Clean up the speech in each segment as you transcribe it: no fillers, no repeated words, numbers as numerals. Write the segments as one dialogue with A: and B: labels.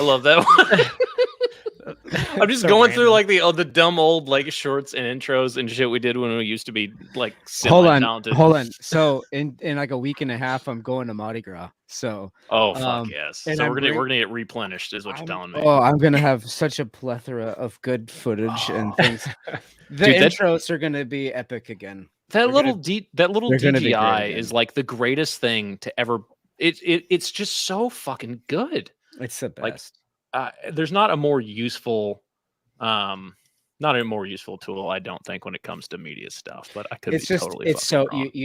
A: love that one. I'm just going through like the dumb old like shorts and intros and shit we did when we used to be like semi-talented.
B: Hold on. So in like a week and a half, I'm going to Mardi Gras. So
A: fuck yes. So we're gonna get replenished, is what you're telling me.
B: Oh, I'm gonna have such a plethora of good footage and things. The intros are gonna be epic again.
A: That little DGI is like the greatest thing to ever. It's just so fucking good.
B: It's the best.
A: There's not a more useful tool, I don't think, when it comes to media stuff, but I could totally wrong.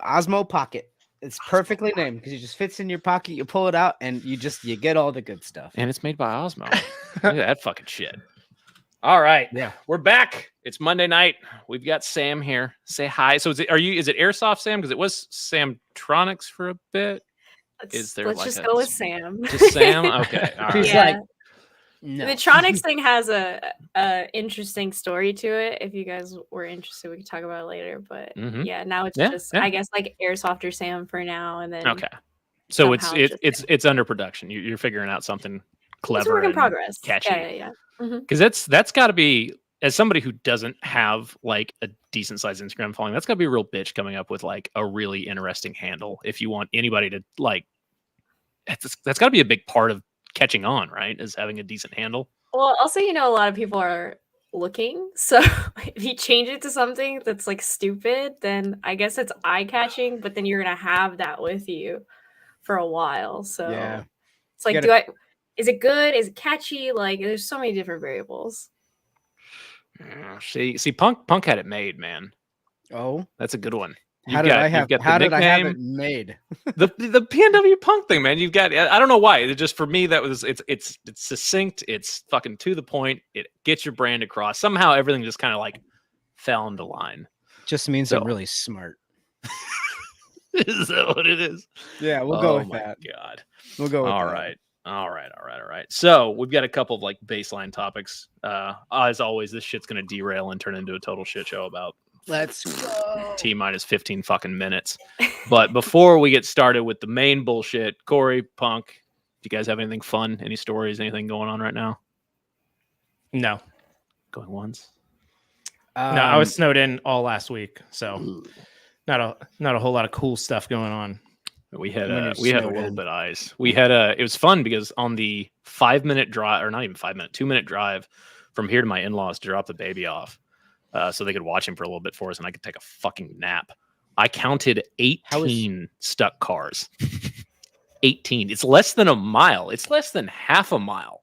B: Osmo Pocket. It's perfectly named because it just fits in your pocket. You pull it out and you get all the good stuff.
A: And it's made by Osmo. Look at that fucking shit. All right.
B: Yeah.
A: We're back. It's Monday night. We've got Sam here. Say hi. So is it Airsoft Sam? Because it was Samtronics for a bit.
C: Let's just go with Sam.
A: Just Sam? Okay. All right.
C: Yeah. No. The Tronics thing has a interesting story to it. If you guys were interested, we could talk about it later. But now it's I guess like Airsofter Sam for now, and then
A: So it's under production. You're figuring out something clever.
C: It's a work in progress.
A: Catchy.
C: Yeah.
A: Because that's got to be, as somebody who doesn't have like a decent sized Instagram following, that's got to be a real bitch coming up with like a really interesting handle. If you want anybody to like, that's got to be a big part of catching on, right? Is having a decent handle.
C: Well, also, a lot of people are looking. So if you change it to something that's like stupid, then I guess it's eye catching, but then you're going to have that with you for a while. So it's like, is it good? Is it catchy? Like, there's so many different variables.
A: Yeah, see, Punk had it made, man.
B: Oh,
A: that's a good one.
B: How did I have it made?
A: the PNW Punk thing, man. You've got. I don't know why. It just, for me, that was it's succinct. It's fucking to the point. It gets your brand across. Somehow everything just kind of like fell into line.
B: Just means I'm really smart.
A: Is that what it is?
B: Yeah, we'll go with that.
A: God,
B: we'll go with
A: all
B: that.
A: right. All right. So we've got a couple of like baseline topics. As always, this shit's gonna derail and turn into a total shit show about.
B: Let's go.
A: T-minus 15 fucking minutes. But before we get started with the main bullshit, Corey, Punk, do you guys have anything fun? Any stories? Anything going on right now?
D: No.
A: Going once?
D: No, I was snowed in all last week, so not a whole lot of cool stuff going on.
A: We had a little bit of ice. It was fun because on the 5-minute drive, or not even 5 minute, 2-minute drive from here to my in-laws to drop the baby off, so they could watch him for a little bit for us, and I could take a fucking nap. I counted 18 stuck cars. 18. It's less than a mile. It's less than half a mile.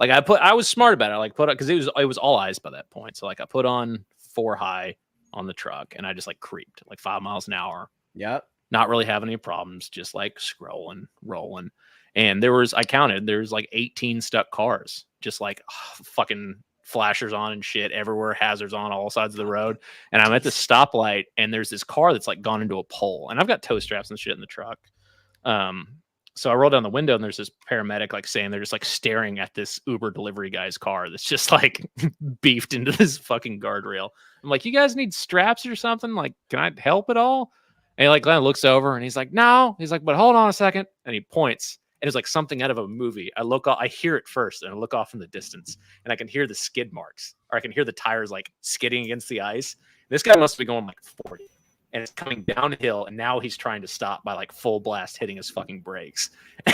A: Like I was smart about it. I like put it because it was all ice by that point. So like I put on 4 high on the truck, and I just like creeped like 5 miles an hour.
B: Yep.
A: Not really having any problems, just like scrolling, rolling. And there's like 18 stuck cars, just like fucking flashers on and shit everywhere, hazards on all sides of the road. And I'm at the stoplight, and there's this car that's like gone into a pole, and I've got tow straps and shit in the truck. So I roll down the window, and there's this paramedic like saying they're just like staring at this Uber delivery guy's car that's just like beefed into this fucking guardrail. I'm like, you guys need straps or something? Like, can I help at all? And he like Glenn looks over, and he's like, no. He's like, but hold on a second. And he points, and it's like something out of a movie. I hear it first, and I look off in the distance, and I can hear the skid marks, or I can hear the tires like skidding against the ice. This guy must be going like 40, and it's coming downhill, and now he's trying to stop by like full blast hitting his fucking brakes.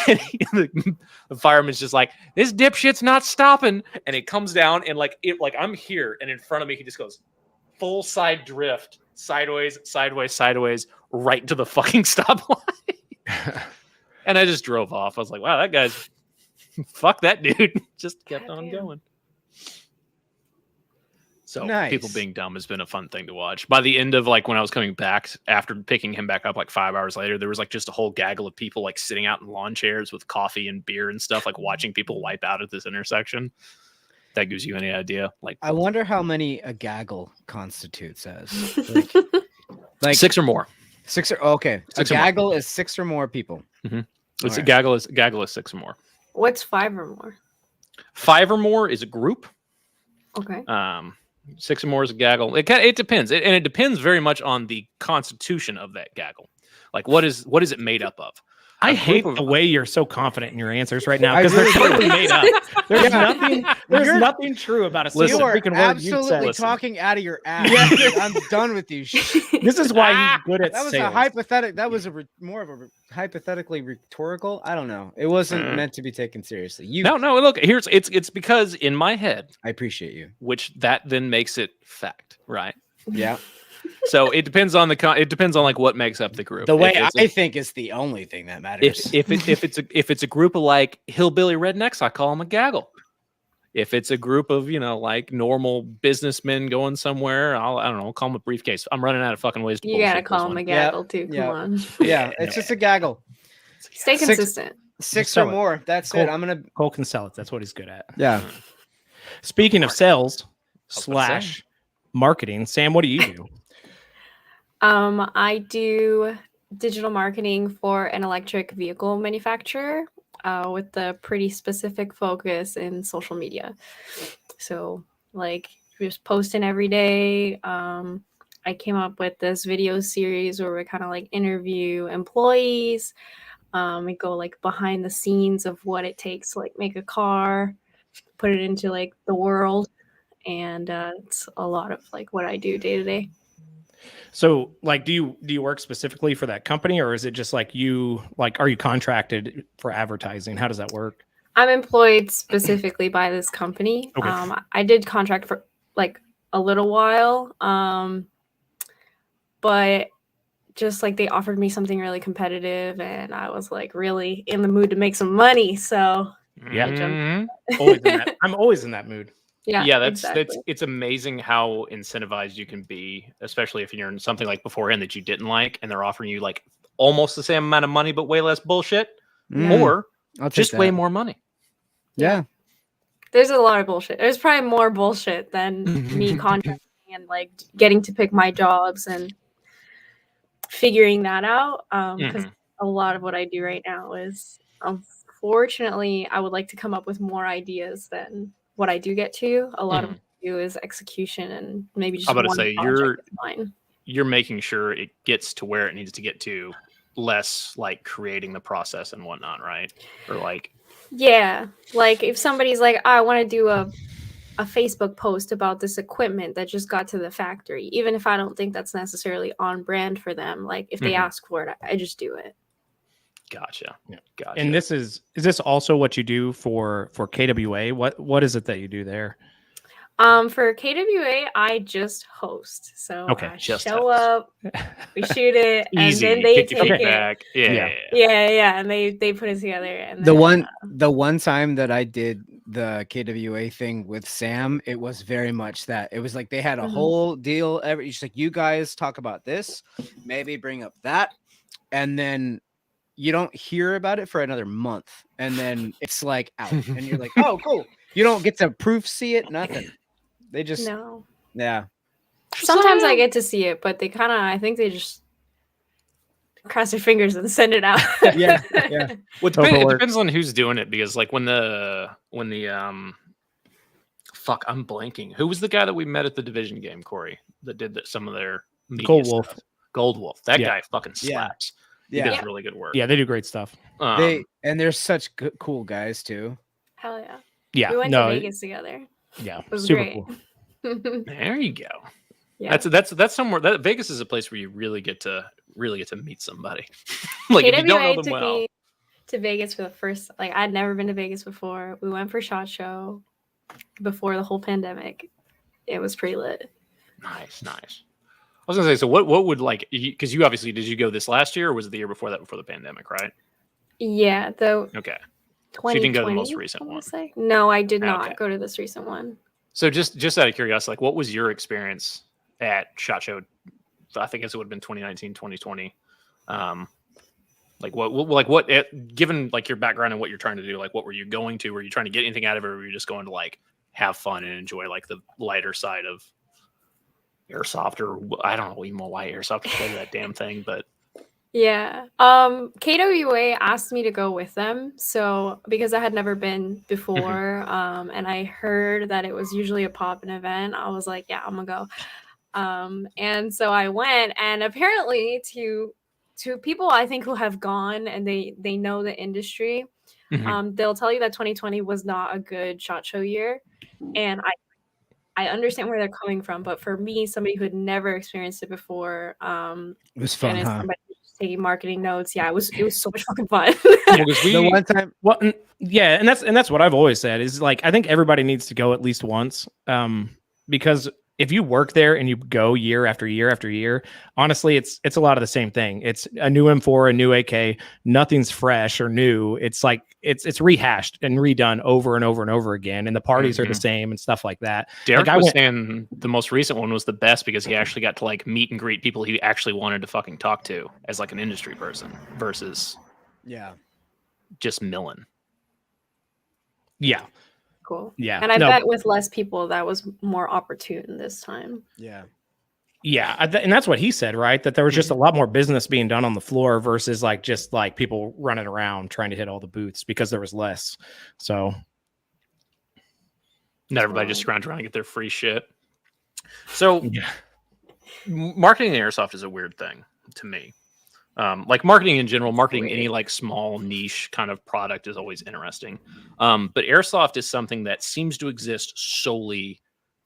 A: And the fireman's just like, this dipshit's not stopping. And it comes down, and like I'm here, and in front of me, he just goes full side drift, sideways, right to the fucking stoplight. And I just drove off. I was like, wow, that guy's fuck that dude. Just kept on going. So
B: nice.
A: People being dumb has been a fun thing to watch. By the end of like when I was coming back after picking him back up like 5 hours later, there was like just a whole gaggle of people like sitting out in lawn chairs with coffee and beer and stuff, like watching people wipe out at this intersection. That gives you any idea? Like,
B: I wonder how many a gaggle constitutes as. Like
A: 6 or more.
B: 6 or okay. A gaggle is 6 or more people.
A: Mm-hmm. It's a gaggle is 6 or more.
C: What's 5 or more?
A: 5 or more is a group.
C: Okay.
A: 6 or more is a gaggle. It depends, and it depends very much on the constitution of that gaggle. Like what is it made up of?
D: I
A: a
D: hate
A: group
D: the
A: of-
D: way you're so confident in your answers right now
B: I
D: because they're
B: really
D: totally made up. There's
B: Yeah.
D: nothing. There's
B: You're-
D: nothing true about a
A: Listen,
D: single
B: You are
D: freaking word you
B: absolutely
D: said.
B: talking out of your ass.
D: Yeah.
B: Dude. I'm done with you.
D: This is why he's good at
B: That was
D: sales.
B: a hypothetical. That was more of a hypothetically rhetorical. I don't know. It wasn't
A: Mm.
B: meant to be taken seriously. You.
A: No. Look, it's because in my head,
B: I appreciate you.
A: which that then makes it fact, right?
B: Yeah.
A: So it depends on it depends on like what makes up the group.
B: The way
A: If it's
B: I think is the only thing that matters.
A: if it's a group of like hillbilly rednecks, I call them a gaggle. If it's a group of like normal businessmen going somewhere, I don't know, call them a briefcase. I'm running out of fucking ways to
C: You gotta
A: bullshit this
C: call him
A: one.
C: a gaggle too. Come
B: yeah.
C: on.
B: Yeah, it's just a gaggle.
C: Stay
B: Six-
C: consistent.
B: 6
D: sell
B: or
D: it.
B: more. That's
D: Cool.
B: it. I'm gonna.
D: Cole can sell it. That's what he's good at.
B: Yeah.
D: Speaking of sales
A: was about to say.
D: / marketing, Sam, what do you do?
C: I do digital marketing for an electric vehicle manufacturer with a pretty specific focus in social media. So, like, just posting every day. I came up with this video series where we kind of like interview employees. We go like behind the scenes of what it takes to like make a car, put it into like the world, and it's a lot of like what I do day to day.
D: So, like, do you work specifically for that company, or is it just like are you contracted for advertising? How does that work?
C: I'm employed specifically by this company.
D: Okay.
C: I did contract for like a little while, but just like they offered me something really competitive, and I was like really in the mood to make some money. So
D: Yeah.
A: Mhm.
D: I'm always in that mood.
C: yeah,
A: that's
C: exactly.
A: it's amazing how incentivized you can be, especially if you're in something like beforehand that you didn't like, and they're offering you like almost the same amount of money but way less bullshit,
B: Mm,
A: or
B: I'll take
A: just way
B: that.
A: more money.
B: Yeah.
C: There's a lot of bullshit. There's probably more bullshit than me contracting and like getting to pick my jobs and figuring that out. Because a lot of what I do right now is, unfortunately, I would like to come up with more ideas than what I do get to. A lot of what I do is execution and maybe just
A: I'm about
C: one
A: to say
C: project is fine.
A: you're making sure it gets to where it needs to get to, less like creating the process and whatnot, right? Or like
C: Yeah, like if somebody's like, I want to do a Facebook post about this equipment that just got to the factory, even if I don't think that's necessarily on brand for them, like if they ask for it, I just do it.
A: gotcha.
D: Yeah.
A: Gotcha.
D: And is this also what you do for KWA? What is it that you do there?
C: For KWA, I just host. So
D: Okay,
C: I
A: just
C: show
A: host.
C: up, we shoot it,
A: Easy.
C: and then they
A: Kick your
C: take
A: feet
C: it.
A: back. Yeah.
C: Yeah, and they put it together. And
B: The
C: then,
B: one time that I did the KWA thing with Sam, it was very much that. It was like they had a
C: Mhm.
B: whole deal. She's like, you guys talk about this, maybe bring up that, and then you don't hear about it for another month, and then it's like out, and you're like, oh, cool. You don't get to proof see it, nothing. They just
C: no.
B: yeah.
C: Sometimes I get to see it, but they kind of, I think they just cross their fingers and send it out.
B: Yeah.
A: Well, it
D: Overworked.
A: depends on who's doing it, because like when the fuck, I'm blanking. Who was the guy that we met at the division game, Corey, that did some of their media
D: Gold Wolf.
A: stuff? Gold Wolf. That
D: Yeah.
A: guy fucking
B: Yeah.
A: slaps. He
B: Yeah.
A: does really good work.
D: Yeah, they do great stuff.
B: They're such cool guys too.
C: Hell yeah.
D: Yeah,
C: We went
D: no,
C: to Vegas together.
D: yeah,
C: was
D: super
C: great.
D: cool.
A: There you go.
C: Yeah.
A: That's somewhere that Vegas is a place where you really get to meet somebody. Like if you don't know
C: KWA
A: them
C: took
A: well.
C: me to Vegas for the first, like I'd never been to Vegas before. We went for SHOT Show before the whole pandemic. It was pretty lit.
A: Nice. I was gonna say, so what would like, because you obviously, did you go this last year or was it the year before that, before the pandemic, right?
C: Yeah, though.
A: Okay.
C: 2020,
A: you didn't go to the most recent
C: I wanna
A: one.
C: say. No, I did not
A: Okay.
C: go to this recent one.
A: So just out of curiosity, like what was your experience at SHOT Show? I think it would have been 2019, 2020. Like what given like your background and what you're trying to do, like what were you going to? Were you trying to get anything out of it, or were you just going to like have fun and enjoy like the lighter side of airsoft, or I don't know even why airsoft is called that damn thing, but
C: Yeah. KWA asked me to go with them. So because I had never been before, and I heard that it was usually a pop-in event, I was like, yeah, I'm gonna go. And so I went, and apparently to to people I think who have gone and they know the industry,
A: Mhm.
C: they'll tell you that 2020 was not a good SHOT Show year, and I understand where they're coming from, but for me, somebody who had never experienced it before,
B: It was
C: and
B: fun,
C: as
B: huh?
C: somebody who's taking marketing notes, yeah, it was so much fucking fun.
A: Well, 'cause
B: The
A: we
B: one time,
D: Well, yeah, and that's what I've always said is like I think everybody needs to go at least once, because if you work there and you go year after year after year, honestly, it's a lot of the same thing. It's a new M4, a new AK, nothing's fresh or new. It's like it's rehashed and redone over and over and over again, and the parties are the
A: Mhm.
D: same and stuff like that.
A: Derek
D: Like I
A: was
D: went,
A: saying the most recent one was the best because he actually got to like meet and greet people he actually wanted to fucking talk to as like an industry person versus
B: yeah,
A: just milling.
D: yeah,
C: Cool.
D: yeah,
C: And I
D: no,
C: bet with less people, that was more opportune this time.
B: yeah.
D: yeah, and that's what he said, right? That there was just a lot more business being done on the floor versus like just like people running around trying to hit all the booths because there was less. So
A: Not everybody just scrounge around and get their free shit. So
D: yeah,
A: marketing in airsoft is a weird thing to me. Like marketing in general, marketing
C: Weird.
A: any like small niche kind of product is always interesting. But airsoft is something that seems to exist solely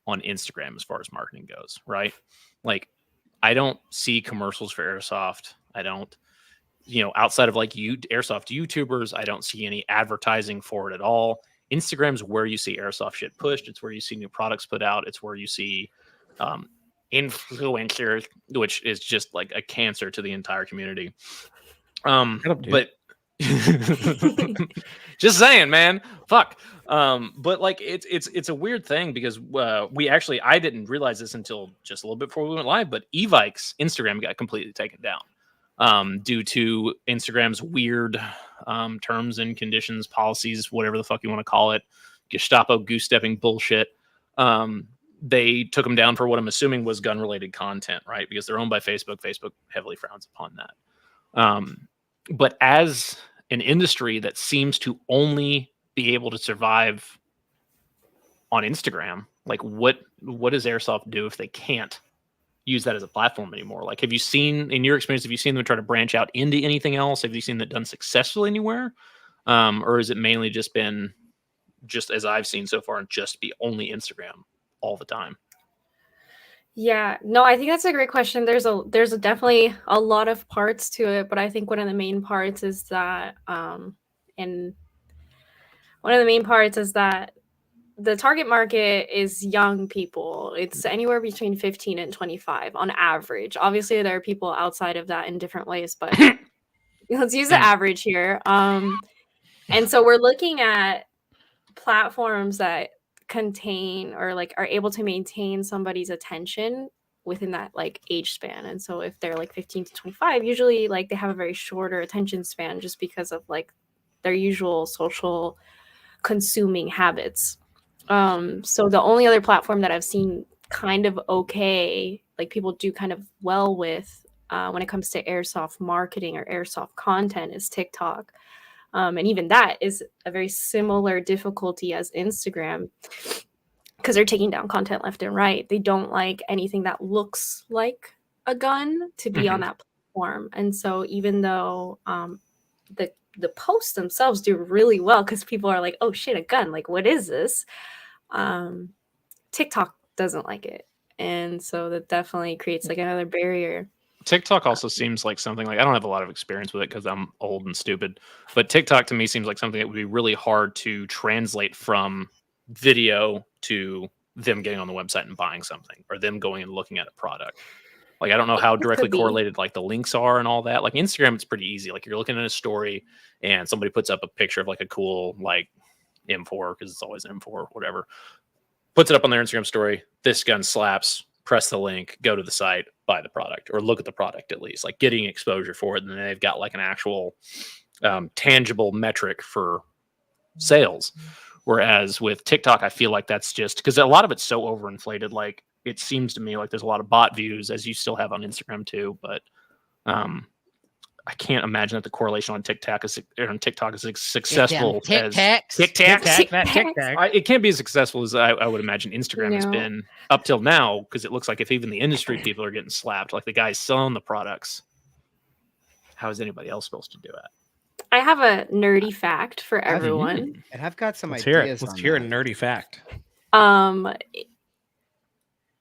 A: on Instagram as far as marketing goes, right? Like I don't see commercials for airsoft. I don't, outside of like airsoft YouTubers, I don't see any advertising for it at all. Instagram's where you see airsoft shit pushed. It's where you see new products put out. It's where you see um, influencers, which is just like a cancer to the entire community.
D: Shut up, dude.
A: But just saying, man, fuck. But like it's a weird thing because I didn't realize this until just a little bit before we went live, but Evike's Instagram got completely taken down due to Instagram's weird terms and conditions, policies, whatever the fuck you want to call it, Gestapo goose stepping bullshit. They took them down for what I'm assuming was gun related content, right? Because they're owned by Facebook. Facebook heavily frowns upon that. But as an industry that seems to only be able to survive on Instagram, like what does airsoft do if they can't use that as a platform anymore? Like, have you seen, in your experience, have you seen them try to branch out into anything else? Have you seen that done successfully anywhere? Or has it mainly just been, just as I've seen so far, and just be only Instagram all the time?
C: Yeah, no, I think that's a great question. There's definitely a lot of parts to it, but I think one of the main parts is that and one of the main parts is that the target market is young people. It's anywhere between 15 and 25 on average. Obviously, there are people outside of that in different ways, but let's use the average here. And so we're looking at platforms that contain or like are able to maintain somebody's attention within that like age span. And so if they're like 15 to 25, usually like they have a very shorter attention span just because of like their usual social consuming habits. So the only other platform that I've seen kind of okay, like people do kind of well with when it comes to airsoft marketing or airsoft content is TikTok. And even that is a very similar difficulty as Instagram because they're taking down content left and right. They don't like anything that looks like a gun to be on that platform. And so even though the posts themselves do really well because people are like, oh shit, a gun, like what is this? TikTok doesn't like it. And so that definitely creates like another barrier.
A: TikTok also seems like something like, I don't have a lot of experience with it because I'm old and stupid, but TikTok to me seems like something that would be really hard to translate from video to them getting on the website and buying something or them going and looking at a product. Like, I don't know how directly correlated like the links are and all that. Like Instagram, it's pretty easy. Like you're looking at a story and somebody puts up a picture of like a cool like M4 because it's always an M4 or whatever. Puts it up on their Instagram story. This gun slaps. Press the link, go to the site, buy the product, or look at the product at least. Like getting exposure for it, and then they've got like an actual tangible metric for sales. Whereas with TikTok, I feel like that's just because a lot of it's so overinflated. Like it seems to me like there's a lot of bot views, as you still have on Instagram too. But I can't imagine that the correlation on TikTok is successful as it can't be as successful as I would imagine Instagram has been up till now, because it looks like if even the industry people are getting slapped, like the guys selling the products. how is anybody else supposed to do it?
C: I have a nerdy fact for
B: I've-
C: everyone.
B: And I've got some
D: Let's hear it.
B: ideas.
D: Let's
B: on
D: hear a
B: that.
D: nerdy fact.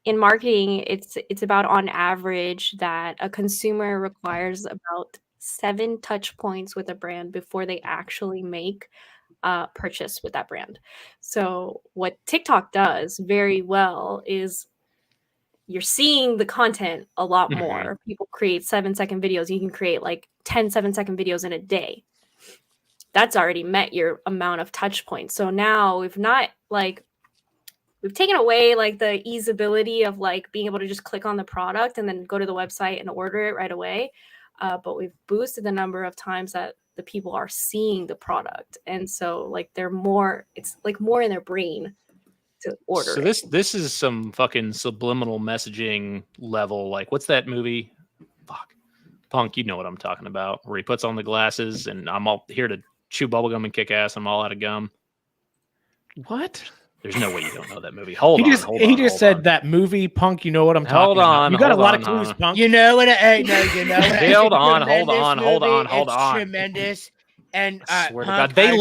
C: In marketing, it's about on average that a consumer requires about 7 touch points with a brand before they actually make a purchase with that brand. So what TikTok does very well is you're seeing the content a lot
A: Mhm.
C: more. People create 7-second videos. You can create like 10 7-second videos in a day. That's already met your amount of touch points. So now we've taken away like the easeability of like being able to just click on the product and then go to the website and order it right away. But we've boosted the number of times that the people are seeing the product. And so like it's like more in their brain to order.
A: So this is some fucking subliminal messaging level. Like, what's that movie? Fuck. Punk, you know what I'm talking about. Where he puts on the glasses and I'm all here to chew bubblegum and kick ass. I'm all out of gum.
D: What?
A: There's no way you don't know that movie. Hold
D: He
A: on.
D: just said that movie, Punk. You know what I'm
A: Hold
D: talking
A: on,
D: about. You got a
A: hold
D: lot of
A: on,
D: clues,
A: hold
D: Punk.
B: You know what? You know what?
A: Hold
B: It's a
A: on, hold
B: tremendous
A: on, hold
B: movie.
A: on, hold
B: It's
A: on.
B: Tremendous. And
A: I swear to
B: Punk,
A: God, they
B: I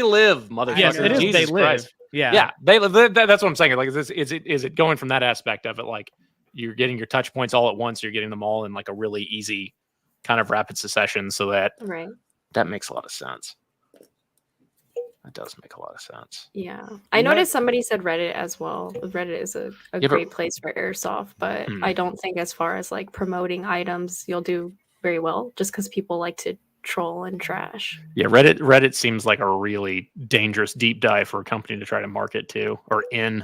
A: live,
B: know-
A: motherfucker.
D: Yes, it is.
A: Jesus
D: They live.
A: Christ.
D: Yeah.
A: Yeah, they live. That's what I'm saying. Like, is it going from that aspect of it? Like, you're getting your touch points all at once. You're getting them all in like a really easy kind of rapid succession. So
C: Right.
A: that makes a lot of sense. That does make a lot of sense.
C: Yeah. I noticed somebody said Reddit as well. Reddit is a
A: Yeah, but-
C: great place for airsoft, but I don't think as far as like promoting items, you'll do very well just because people like to troll and trash.
A: Yeah, Reddit seems like a really dangerous deep dive for a company to try to market to or in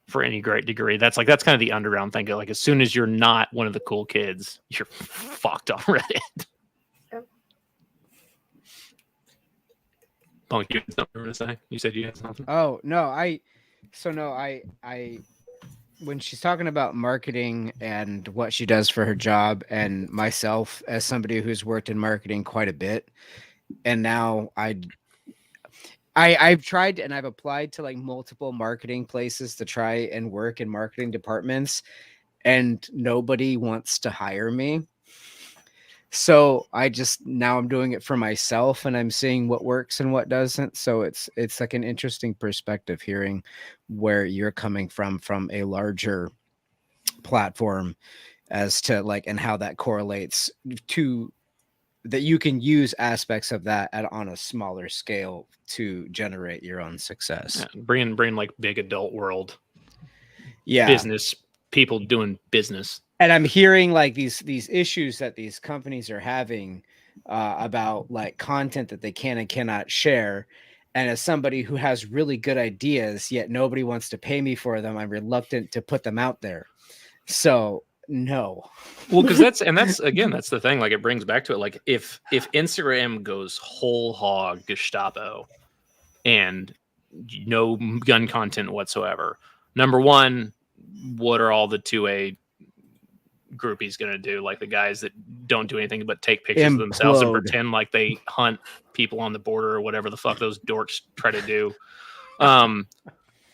A: for any great degree. That's kind of the underground thing. Like, as soon as you're not one of the cool kids, you're fucked on Reddit.
C: Yep.
A: Punk, you had something to say? You said you had something?
B: Oh no, I when she's talking about marketing and what she does for her job, and myself as somebody who's worked in marketing quite a bit, and now I've tried and I've applied to like multiple marketing places to try and work in marketing departments, and nobody wants to hire me. So now I'm doing it for myself, and I'm seeing what works and what doesn't. So it's like an interesting perspective hearing where you're coming from a larger platform as to like, and how that correlates to that you can use aspects of that on a smaller scale to generate your own success.
A: Yeah, bring like big adult world
B: Yeah.
A: business people doing business.
B: And I'm hearing like these issues that these companies are having about like content that they can and cannot share. And as somebody who has really good ideas, yet nobody wants to pay me for them, I'm reluctant to put them out there. So no.
A: Well, because that's the thing. Like, it brings back to it. Like, if Instagram goes whole hog Gestapo and no gun content whatsoever, number one, what are all the 2A groupies going to do? Like, the guys that don't do anything but take pictures of themselves and
B: Implode.
A: pretend like they hunt people on the border or whatever the fuck those dorks try to do.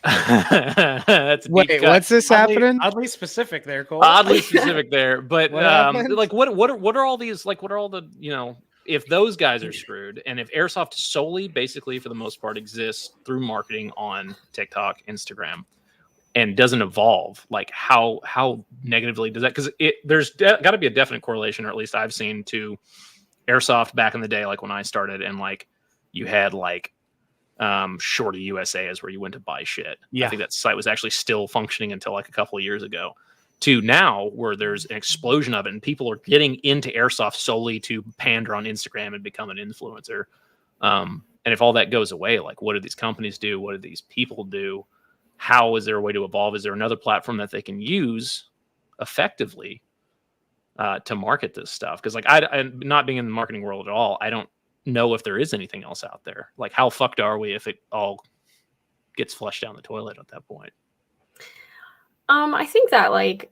A: That's a deep
B: Wait,
A: cut.
B: what's this happening?
D: Oddly specific there, Cole.
A: Oddly specific there, but
B: What happened?
A: like what are all these, like, what are all the, if those guys are screwed, and if airsoft solely basically for the most part exists through marketing on TikTok, Instagram, and doesn't evolve, like how negatively does that? Because there's got to be a definite correlation, or at least I've seen, to airsoft back in the day, like when I started, and like you had like Shorty USA is where you went to buy shit.
D: Yeah.
A: I think that site was actually still functioning until like a couple of years ago, to now where there's an explosion of it and people are getting into airsoft solely to pander on Instagram and become an influencer. And if all that goes away, like, what do these companies do? What do these people do? How is there a way to evolve? Is there another platform that they can use effectively to market this stuff? Because like I not being in the marketing world at all, I don't know if there is anything else out there. Like, how fucked are we if it all gets flushed down the toilet at that point?
C: I think that like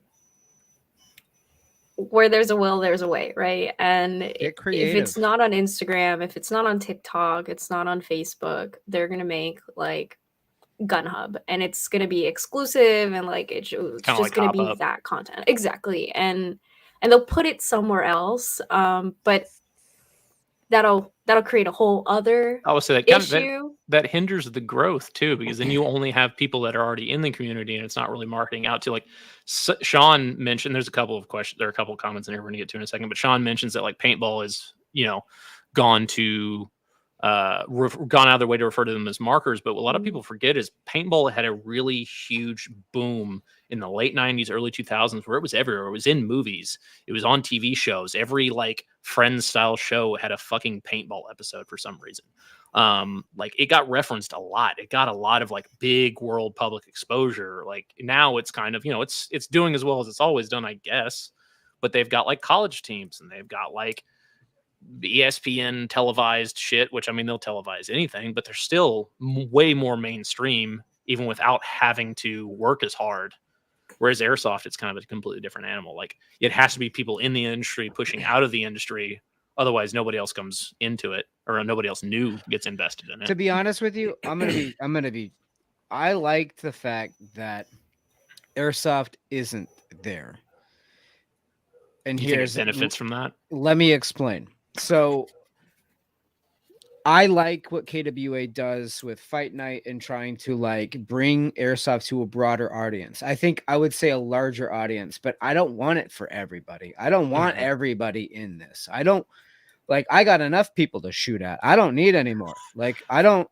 C: where there's a will, there's a way, right? And if
B: creative.
C: it's not on Instagram, if it's not on TikTok, it's not on Facebook, they're gonna make like Gun Hub, and it's gonna be exclusive, and like it's just
A: like
C: gonna
A: Hop
C: be
A: Up.
C: that content exactly, and they'll put it somewhere else. But that'll create a whole other
A: I would say that kind of
C: issue.
A: that hinders the growth too, because then you only have people that are already in the community, and it's not really marketing out to. Like Sean mentioned, there's a couple of questions, there are a couple of comments in here we're gonna get to in a second, but Sean mentions that like paintball is, gone to gone out of their way to refer to them as markers. But what a lot of people forget is paintball had a really huge boom in the late 90s, early 2000s, where it was everywhere. It was in movies, it was on TV shows. Every like Friends style show had a fucking paintball episode for some reason. Like it got referenced a lot. It got a lot of like big world public exposure. Like now it's kind of, it's doing as well as it's always done, I guess. But they've got like college teams, and they've got like the ESPN televised shit, which I mean, they'll televise anything, but they're still way more mainstream, even without having to work as hard. Whereas airsoft, it's kind of a completely different animal. Like it has to be people in the industry pushing out of the industry. Otherwise, nobody else comes into it, or nobody else new gets invested in it.
B: To be honest with you, I like the fact that airsoft isn't there. And
A: Do you think
B: here's
A: it benefits from that?
B: Let me explain. So I like what KWA does with Fight Night and trying to like bring airsoft to a broader audience. I think I would say a larger audience, but I don't want it for everybody. I don't want everybody in this. I got enough people to shoot at. I don't need any more. Like I don't,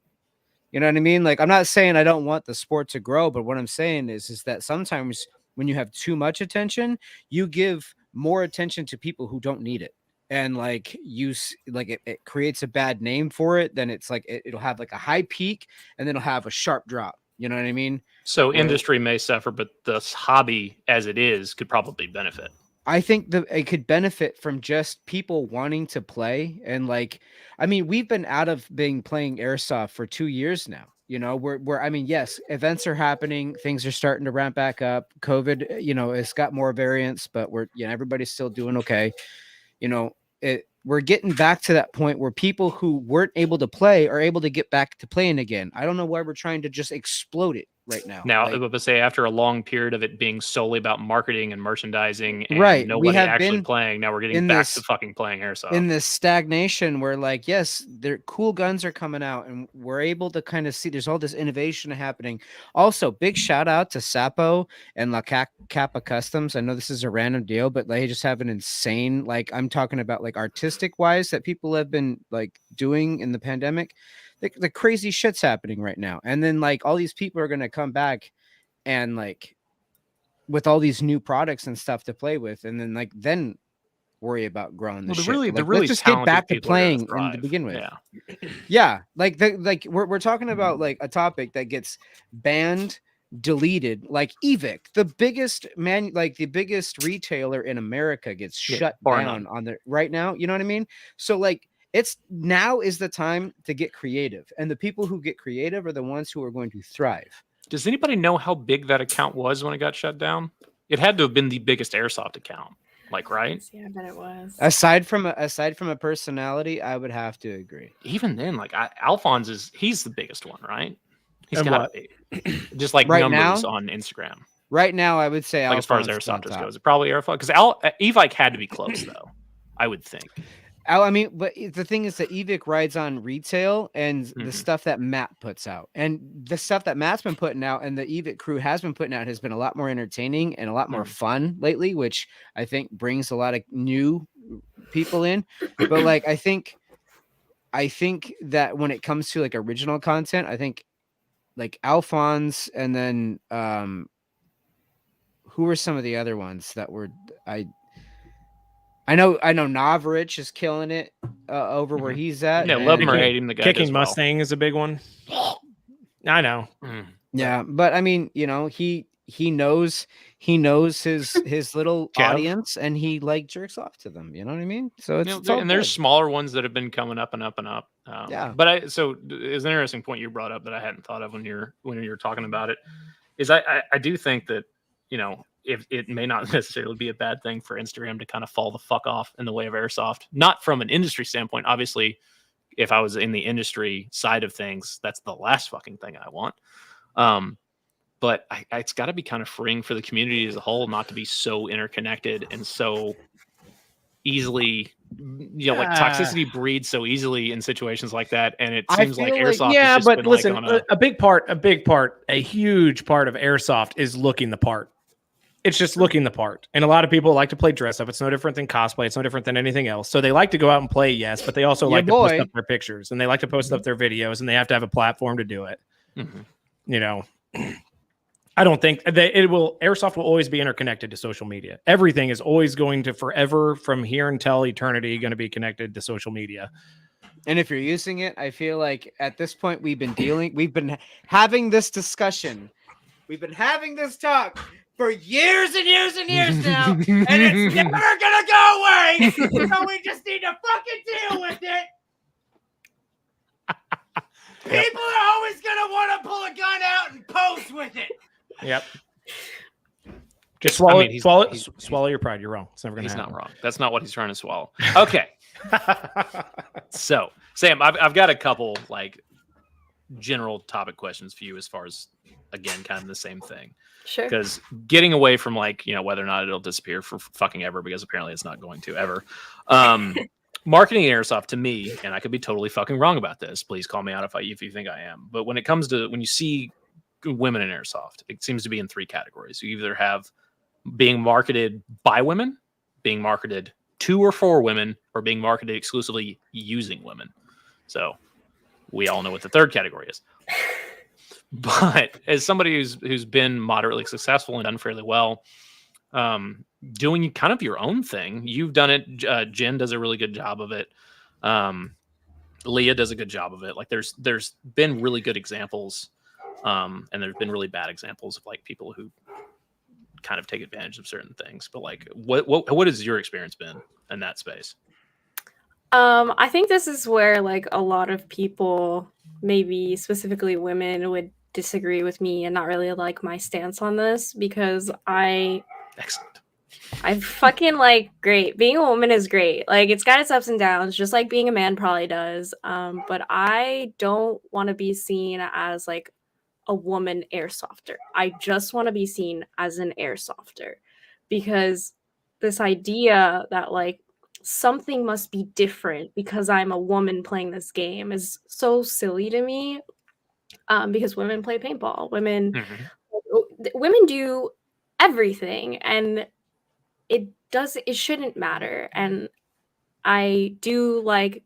B: you know what I mean? Like I'm not saying I don't want the sport to grow, but what I'm saying is that sometimes when you have too much attention, you give more attention to people who don't need it. And like it creates a bad name for it. Then it's like it'll have like a high peak and then it'll have a sharp drop. You know what I mean?
A: So industry may suffer, but the hobby as it is could probably benefit.
B: I think that it could benefit from just people wanting to play. And like, I mean, we've been out of being playing airsoft for 2 years now. I mean, yes, events are happening. Things are starting to ramp back up. COVID, it's got more variants, but everybody's still doing okay. We're getting back to that point where people who weren't able to play are able to get back to playing again. I don't know why we're trying to just explode it right now.
A: Now, I would say after a long period of it being solely about marketing and merchandising and nobody actually playing, now we're getting back to fucking playing airsoft.
B: In this stagnation where like, yes, cool guns are coming out and we're able to kind of see there's all this innovation happening. Also, big shout out to Sapo and La Kappa Customs. I know this is a random deal, but they just have an insane, like I'm talking about like artistic wise that people have been like doing in the pandemic. The crazy shit's happening right now. And then like all these people are going to come back and like with all these new products and stuff to play with. And then then worry about growing the shit. Let's just get back to playing to begin with. Yeah. We're talking about like a topic that gets banned, deleted, like Evic, the biggest retailer in America gets shut down on the right now. You know what I mean? So like, now is the time to get creative, and the people who get creative are the ones who are going to thrive.
A: Does anybody know how big that account was when it got shut down? It had to have been the biggest airsoft account, right?
C: Yeah, I bet it was.
B: Aside from a personality, I would have to agree.
A: Even then, like Alphonse he's the biggest one, right? He's got to be. Just like
B: right
A: numbers
B: now,
A: on Instagram.
B: Right now, I would say
A: like
B: Alphonse
A: as far as airsofters goes, probably airsoft because Evike had to be close though. I would think.
B: I mean, but the thing is that Evic rides on retail and the stuff that Matt puts out, and the stuff that Matt's been putting out and the Evic crew has been putting out has been a lot more entertaining and a lot more fun lately, which I think brings a lot of new people in. But like, I think that when it comes to like original content, I think like Alphonse and then who were some of the other ones that were I know Navarich is killing it over where he's at.
A: Yeah, love him or hate him, the guy
D: Kicking Mustang is a big one. I know.
B: Yeah, but I mean, he knows his little audience, and he like jerks off to them. You know what I mean? So it's
A: and there's smaller ones that have been coming up and up and up.
B: Yeah.
A: But so it's an interesting point you brought up that I hadn't thought of when you're talking about it. Is I do think that if it may not necessarily be a bad thing for Instagram to kind of fall the fuck off in the way of airsoft, not from an industry standpoint. Obviously, if I was in the industry side of things, that's the last fucking thing I want. But it's got to be kind of freeing for the community as a whole not to be so interconnected and so easily, like toxicity breeds so easily in situations like that, and it
B: I
A: seems like
B: feel like-
A: airsoft
D: Yeah,
A: has just
D: but
A: been
D: listen,
A: like on a
D: a huge part of airsoft is looking the part. It's just looking the part. And a lot of people like to play dress up. It's no different than cosplay. It's no different than anything else. So they like to go out and play, yes, but they also
B: Yeah,
D: like to post
B: boy.
D: up their pictures and they like to post up their videos and they have to have a platform to do it.
A: Mhm.
D: You know, I don't think airsoft will always be interconnected to social media. Everything is always going to forever from here until eternity going to be connected to social media.
B: And if you're using it, I feel like at this point we've been having this discussion. We've been having this talk for years and years and years now, and it's never gonna go away. So we just need to fucking deal with it. People are always gonna want to pull a gun out and pose with it.
D: Yep. Just swallow your pride. You're wrong. It's never going to happen.
A: He's not wrong. That's not what he's trying to swallow. Okay. So, Sam, I've got a couple like general topic questions for you as far as, again, kind of the same thing.
C: Sure.
A: Because getting away from like, whether or not it'll disappear for fucking ever, because apparently it's not going to ever. Marketing airsoft to me, and I could be totally fucking wrong about this. Please call me out if you think I am. But when it comes to when you see women in airsoft, it seems to be in three categories. You either have being marketed by women, being marketed to or for women, or being marketed exclusively using women. So we all know what the third category is. But as somebody who's been moderately successful and done fairly well, doing kind of your own thing, you've done it. Jen does a really good job of it. Leah does a good job of it. Like there's been really good examples, and there's been really bad examples of like people who kind of take advantage of certain things. But like, what has your experience been in that space?
C: I think this is where like a lot of people, maybe specifically women, would disagree with me and not really like my stance on this, because I fucking like, great. Being a woman is great. Like it's got its ups and downs, just like being a man probably does. But I don't want to be seen as like a woman airsofter. I just want to be seen as an airsofter, because this idea that like something must be different because I'm a woman playing this game is so silly to me. Because women play paintball, women do everything, and it shouldn't matter. And I do like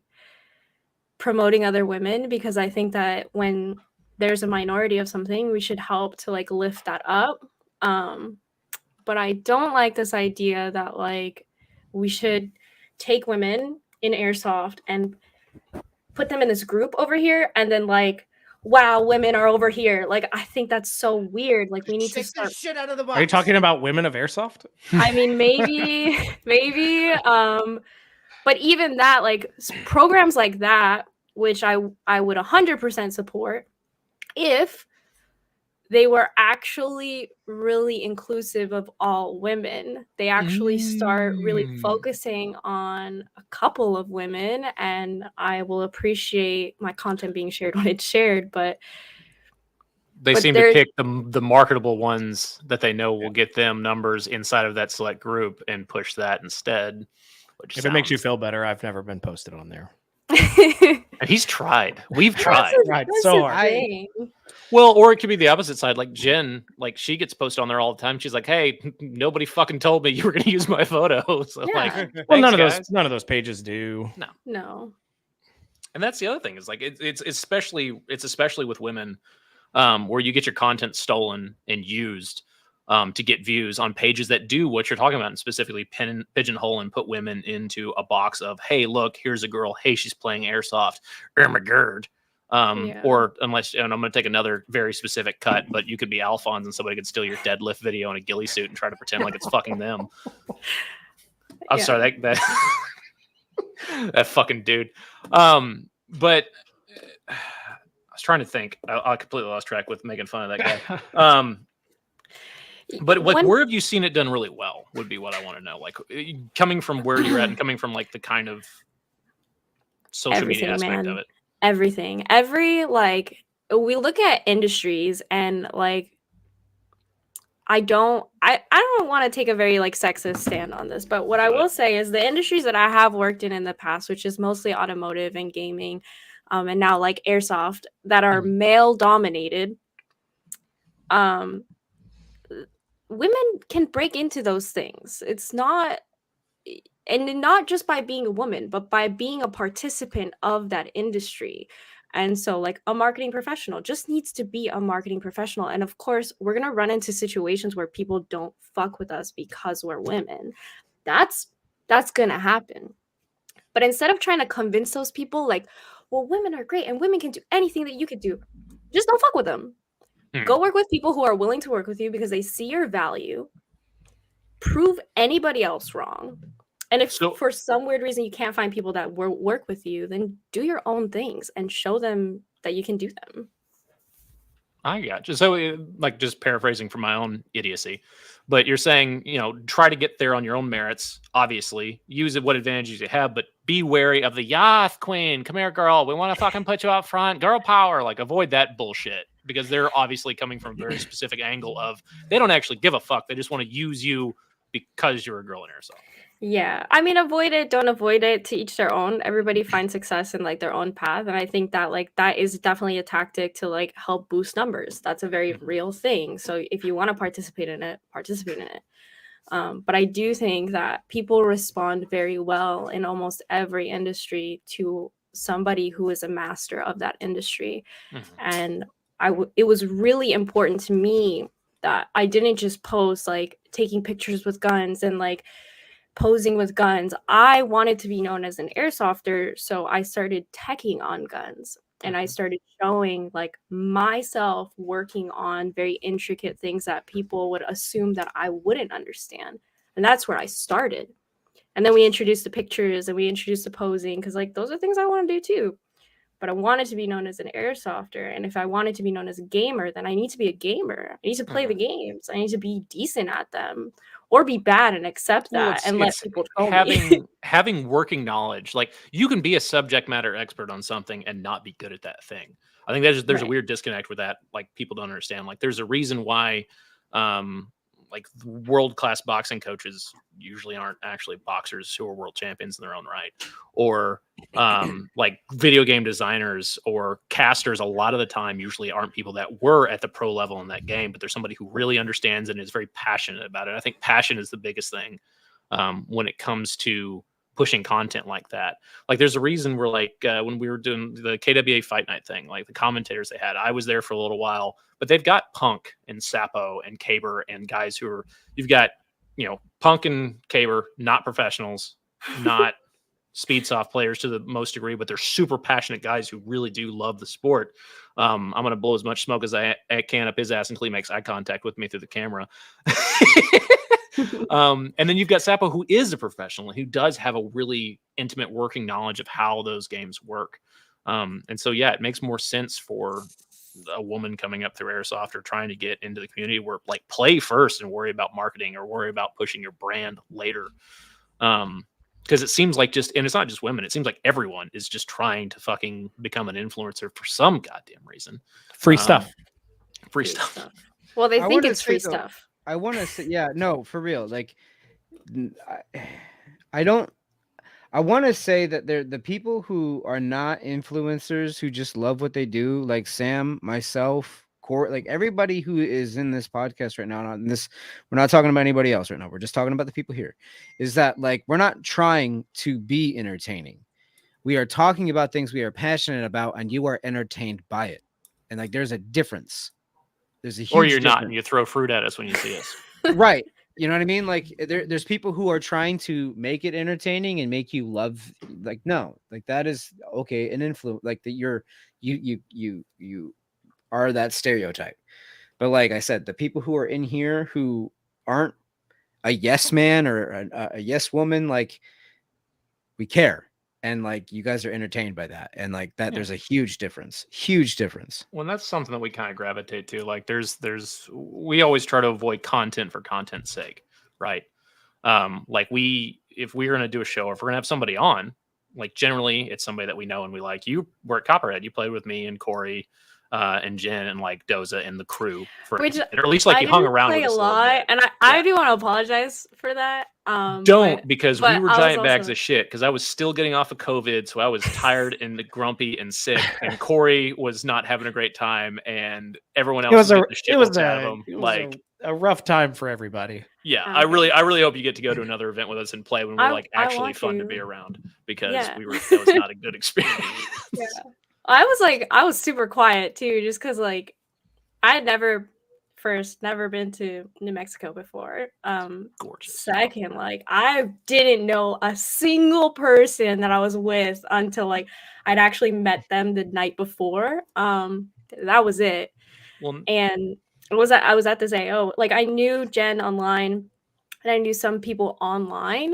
C: promoting other women, because I think that when there's a minority of something, we should help to like lift that up. But I don't like this idea that like we should take women in airsoft and put them in this group over here, and then like, wow, women are over here. Like I think that's so weird. Like we need to start
B: shit out of the box.
D: Are you talking about women of airsoft?
C: I mean, maybe. But even that, like programs like that, which I would 100% support if they were actually really inclusive of all women. They actually start really focusing on a couple of women, and I will appreciate my content being shared when it's shared. But
A: they seem to pick the marketable ones that they know will get them numbers inside of that select group and push that instead.
D: If it makes you feel better, I've never been posted on there.
A: And he's tried. We've tried.
C: That's
D: so
C: the
D: hard.
C: thing.
A: Well, or it could be the opposite side. Like Jen, like she gets posted on there all the time. She's like, "Hey, nobody fucking told me you were going to use my photo." So
C: Yeah.
A: like,
D: Well,
A: thanks,
D: none of those pages do.
C: No.
A: And that's the other thing is like it's especially with women, where you get your content stolen and used to get views on pages that do what you're talking about, and specifically pigeonhole and put women into a box of, hey, look, here's a girl. Hey, she's playing airsoft. Ermagerd. Or unless, and I'm going to take another very specific cut, but you could be Alphonse and somebody could steal your deadlift video in a ghillie suit and try to pretend like it's fucking them. I'm sorry, that that fucking dude. But I was trying to think. I completely lost track with making fun of that guy. But like, where have you seen it done really well? Would be what I want to know. Like, coming from where you're at and coming from like the kind of social media aspect of it.
C: Everything. Like we look at industries and like I don't want to take a very like sexist stand on this, but what I will say is the industries that I have worked in the past, which is mostly automotive and gaming, and now like airsoft, that are male dominated, women can break into those things. It's not, and not just by being a woman, but by being a participant of that industry. And so, like, a marketing professional just needs to be a marketing professional. And of course, we're going to run into situations where people don't fuck with us because we're women. That's going to happen. But instead of trying to convince those people, like, well, women are great and women can do anything that you could do, just don't fuck with them. Go work with people who are willing to work with you because they see your value. Prove anybody else wrong. And if for some weird reason you can't find people that work with you, then do your own things and show them that you can do them.
A: I got you. So, like, just paraphrasing from my own idiocy, but you're saying, try to get there on your own merits. Obviously, use what advantages you have, but be wary of the Yath Queen. Come here, girl. We want to fucking put you up front. Girl power. Like, avoid that bullshit because they're obviously coming from a very specific angle of they don't actually give a fuck. They just want to use you because you're a girl in airsoft.
C: Yeah, I mean, avoid it, don't avoid it, to each their own. Everybody finds success in like their own path, and I think that like that is definitely a tactic to like help boost numbers. That's a very real thing. So if you want to participate in it, participate in it. But I do think that people respond very well in almost every industry to somebody who is a master of that industry, and it was really important to me that I didn't just post like taking pictures with guns and like posing with guns. I wanted to be known as an airsofter, so I started teching on guns and I started showing like myself working on very intricate things that people would assume that I wouldn't understand. And that's where I started. And then we introduced the pictures and we introduced the posing because like those are things I want to do too. But I wanted to be known as an airsofter. And if I wanted to be known as a gamer, then I need to be a gamer. I need to play the games. I need to be decent at them or be bad and accept that and let people troll me.
A: Having working knowledge. Like you can be a subject matter expert on something and not be good at that thing. I think there's a weird disconnect with that. Like people don't understand. Like there's a reason why like world-class boxing coaches usually aren't actually boxers who are world champions in their own right, or like video game designers or casters a lot of the time usually aren't people that were at the pro level in that game, but there's somebody who really understands and is very passionate about it. I think passion is the biggest thing when it comes to pushing content like that. Like there's a reason we're like when we were doing the KWA fight night thing, like the commentators they had, I was there for a little while, but they've got Punk and Sapo and Caber and guys who are, you've got, Punk and Caber, not professionals, not speed soft players to the most degree, but they're super passionate guys who really do love the sport. I'm going to blow as much smoke as I can up his ass until he makes eye contact with me through the camera. And then you've got Sapo, who is a professional, who does have a really intimate working knowledge of how those games work. And so, yeah, it makes more sense for a woman coming up through airsoft or trying to get into the community where like play first and worry about marketing or worry about pushing your brand later. Because it seems like and it's not just women, it seems like everyone is just trying to fucking become an influencer for some goddamn reason. Free stuff.
C: Well, they think it's free stuff.
B: I want to say, yeah, no, for real. Like, I want to say that the people who are not influencers, who just love what they do, like Sam, myself, Court, like everybody who is in this podcast right now, we're not talking about anybody else right now. We're just talking about the people here. Is that like, we're not trying to be entertaining. We are talking about things we are passionate about, and you are entertained by it. And like, there's a difference. There's a huge
A: or you're
B: difference.
A: not, and you throw fruit at us when you see us.
B: Right. You know what I mean? Like there's people who are trying to make it entertaining and make you love. Like, no, like that is okay. An influence, like that you are that stereotype. But like I said, the people who are in here who aren't a yes man or a yes woman, like we care. And like you guys are entertained by that, and like that, there's a huge difference.
A: Well, that's something that we kind of gravitate to. Like, we always try to avoid content for content's sake, right? Like if we're gonna do a show, if we're gonna have somebody on, like generally it's somebody that we know and we like. You were at Copperhead, you played with me and Corey. and Jen and like Doza and the crew for,
C: Which
A: or at least like
C: I
A: you hung
C: didn't
A: around
C: play
A: with us
C: a
A: a little
C: lot,
A: bit.
C: and I do want to apologize for that.
A: Don't, because we
C: but
A: were
C: I was
A: giant bags
C: also-
A: of shit. Because I was still getting off of COVID, so I was tired and grumpy and sick. And Corey was not having a great time, and everyone else
D: It was
A: getting the shit
D: it was
A: whipped out of him.
D: it was
A: Like,
D: a rough time for everybody.
A: yeah,
C: Okay.
A: I really hope you get to go to another event with us and play when we're like
C: I
A: actually
C: want
A: fun to
C: to.
A: be around, because
C: Yeah.
A: that was not a good experience.
C: Yeah. I was super quiet too, just because like I had never been to New Mexico before.
A: Gorgeous.
C: Second, like I didn't know a single person that I was with until like I'd actually met them the night before. That was it.
A: Well,
C: And I was at this AO. Like I knew Jen online and I knew some people online.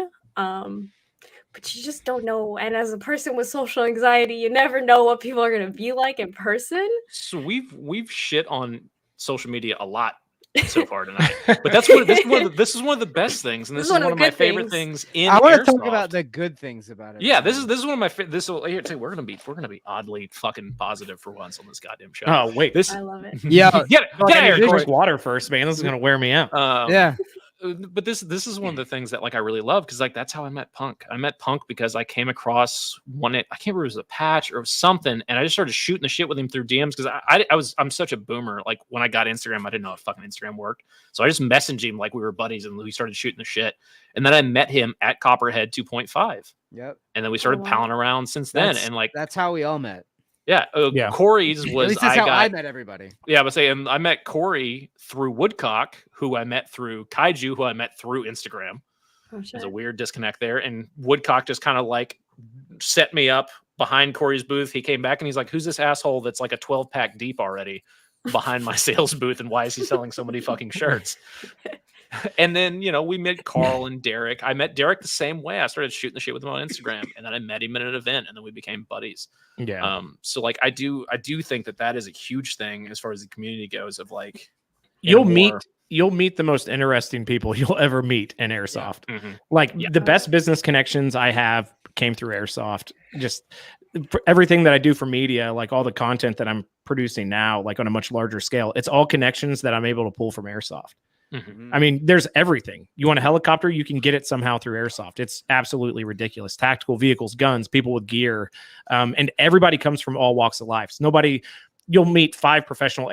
C: But you just don't know. And as a person with social anxiety, you never know what people are gonna be like in person.
A: so we've shit on social media a lot so far tonight, but this is one of the best things, and this is one of my
C: good
A: favorite things in
B: I want to talk
A: Airsoft.
B: about the good things about it.
A: Yeah, this is one of my this will here too. We're gonna be oddly fucking positive for once on this goddamn show.
D: Oh wait,
A: This
C: I love it.
B: Yeah.
A: get
D: I
A: out
D: need
A: here,
D: to
A: Corey.
D: drink water first, man. This is gonna wear me out.
B: Yeah.
A: But this is one of the things that like I really love, because like that's how I met Punk. I met Punk because I came across I can't remember if it was a patch or something, and I just started shooting the shit with him through DMs, because I'm such a boomer. Like when I got Instagram, I didn't know if fucking Instagram worked, so I just messaged him like we were buddies, and we started shooting the shit. And then I met him at Copperhead 2.5,
B: Yep.
A: and then we started
C: wow.
A: palling around since then. And like
B: That's how we all met.
A: yeah,
D: Yeah.
A: Corey's
B: At
A: was
B: least that's how
A: got
B: I met everybody.
A: yeah, but say, and I met Corey through Woodcock, who I met through Kaiju, who I met through Instagram.
C: Oh,
A: There's a
C: shit.
A: weird disconnect there. And Woodcock just kind of like set me up behind Corey's booth. He came back and he's like, "Who's this asshole that's like a 12-pack deep already behind my sales booth? And why is he selling so many fucking shirts?" And then, we met Carl and Derek. I met Derek the same way. I started shooting the shit with him on Instagram, and then I met him at an event, and then we became buddies.
D: Yeah.
A: So like I do think that is a huge thing as far as the community goes, of like
D: You'll meet the most interesting people you'll ever meet in Airsoft.
A: Mhm.
D: Like
A: Yeah.
D: the best business connections I have came through Airsoft. Just for everything that I do for media, like all the content that I'm producing now, like on a much larger scale, it's all connections that I'm able to pull from Airsoft.
A: Mhm.
D: I mean, there's everything. You want a helicopter, you can get it somehow through Airsoft. It's absolutely ridiculous. Tactical vehicles, guns, people with gear, and everybody comes from all walks of life. So you'll meet 5 professional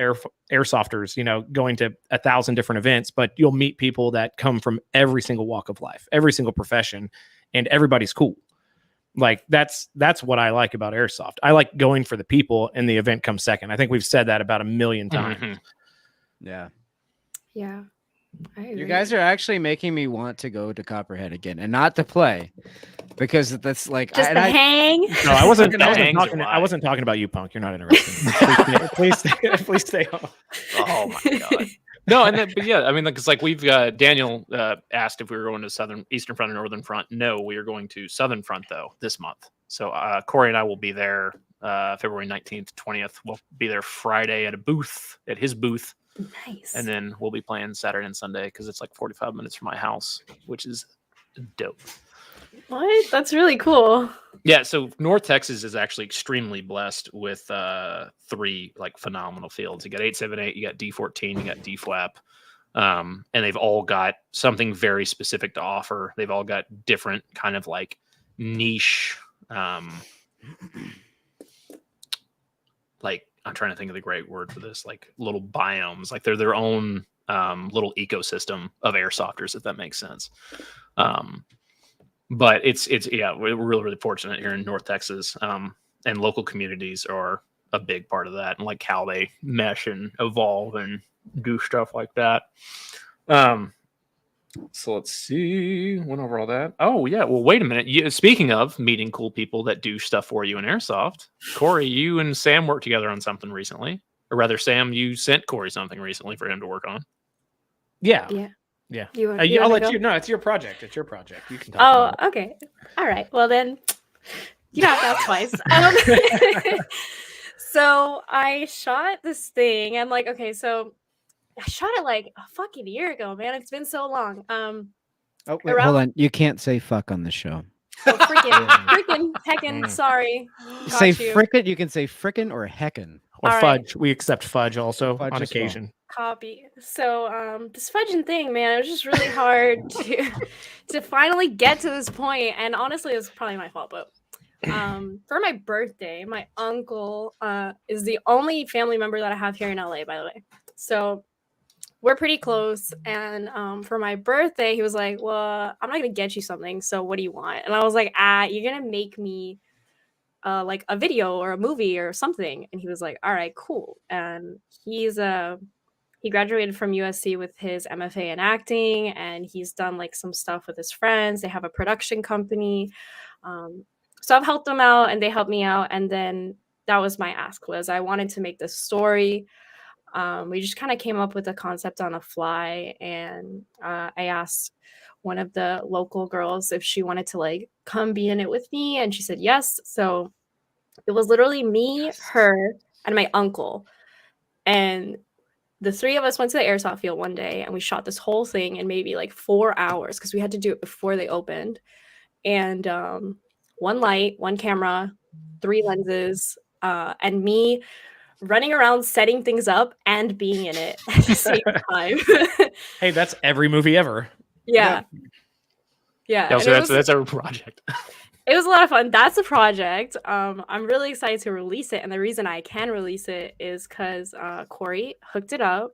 D: airsofters, going to 1,000 different events, but you'll meet people that come from every single walk of life, every single profession, and everybody's cool. Like that's what I like about Airsoft. I like going for the people, and the event comes second. I think we've said that about 1,000,000 times.
A: Mhm.
B: Yeah.
C: Yeah. I agree.
B: You guys are actually making me want to go to Copperhead again, and not to play, because that's like
C: just the hang.
D: No, I wasn't
A: Hangs
D: talking.
A: are
D: I wasn't talking about you, Punk. You're not interested. Please stay home.
A: Oh my god. No, and then, but yeah, I mean, because like we've Daniel asked if we were going to Eastern Front or Northern Front. No, we are going to Southern Front though this month. So Corey and I will be there February 19th, 20th. We'll be there Friday at his booth.
C: Nice.
A: And then we'll be playing Saturday and Sunday, because it's like 45 minutes from my house, which is dope.
C: What? That's really cool.
A: Yeah, so North Texas is actually extremely blessed with 3 like phenomenal fields. You got 878, you got D14, you got DFWAP, and they've all got something very specific to offer. They've all got different kind of like niche, like I'm trying to think of the great word for this, like little biomes, like they're their own little ecosystem of airsofters, if that makes sense. But it's yeah, we're really fortunate here in North Texas, and local communities are a big part of that, and like how they mesh and evolve and do stuff like that. So let's see, went over all that. Oh yeah, well wait a minute. Speaking of meeting cool people that do stuff for you in Airsoft, Corey, you and Sam worked together on something recently, or rather, Sam, you sent Corey something recently for him to work on.
D: Yeah.
C: You
D: I'll
C: wanna
D: let
C: go?
D: you. No, it's your project. It's your project. You can talk. about
C: Oh, okay. All right. Well then, you don't have to ask twice. So I shot this thing. I'm like, okay, so I shot it like a fucking year ago, man. It's been so long.
B: Oh, wait,
C: Around-
B: hold on. You can't say fuck on the show.
C: freaking heckin', sorry. Got
B: Say
C: you.
B: frickin'. You can say frickin' or heckin'.
D: Or
C: All
D: fudge. We accept fudge also
B: Fudge
D: on
B: as well.
D: occasion.
C: Copy. So this fudging thing, man, it was just really hard to finally get to this point. And honestly, it's probably my fault, but for my birthday, my uncle is the only family member that I have here in LA, by the way. So we're pretty close. And for my birthday, he was like, well, I'm not gonna get you something, so what do you want? And I was like, you're gonna make me like a video or a movie or something. And he was like, all right, cool. And he graduated from USC with his MFA in acting, and he's done like some stuff with his friends. They have a production company. So I've helped them out and they helped me out. And then that was my ask, was I wanted to make this story. We just kind of came up with a concept on a fly, and I asked one of the local girls if she wanted to like come be in it with me, and she said yes. So it was literally me, her, and my uncle. And the three of us went to the airsoft field one day and we shot this whole thing in maybe like 4 hours because we had to do it before they opened. And one light, one camera, 3 lenses, and me running around setting things up and being in it at the same time.
D: Hey, that's every movie ever.
C: Yeah. Yeah.
A: Yeah, so that's our project.
C: It was a lot of fun. That's a project. I'm really excited to release it. And the reason I can release it is because Corey hooked it up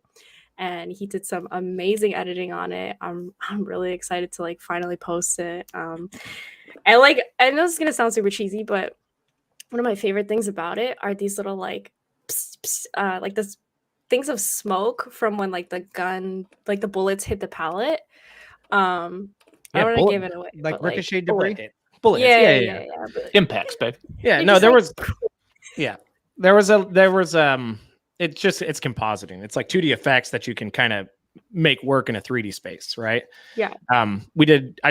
C: and he did some amazing editing on it. I'm really excited to like finally post it. And like, I know this is gonna sound super cheesy, but one of my favorite things about it are these little like psst, psst, like this things of smoke from when like the gun, like the bullets hit the pallet. I don't want to give it away.
B: Like
C: but,
B: ricochet debris.
D: Bullets.
C: Yeah. But
A: Impacts, babe.
D: Yeah,
C: You're
D: no,
C: just
D: there
C: like-
D: was there was it's compositing. It's like 2D effects that you can kind of make work in a 3D space, right?
C: Yeah.
D: I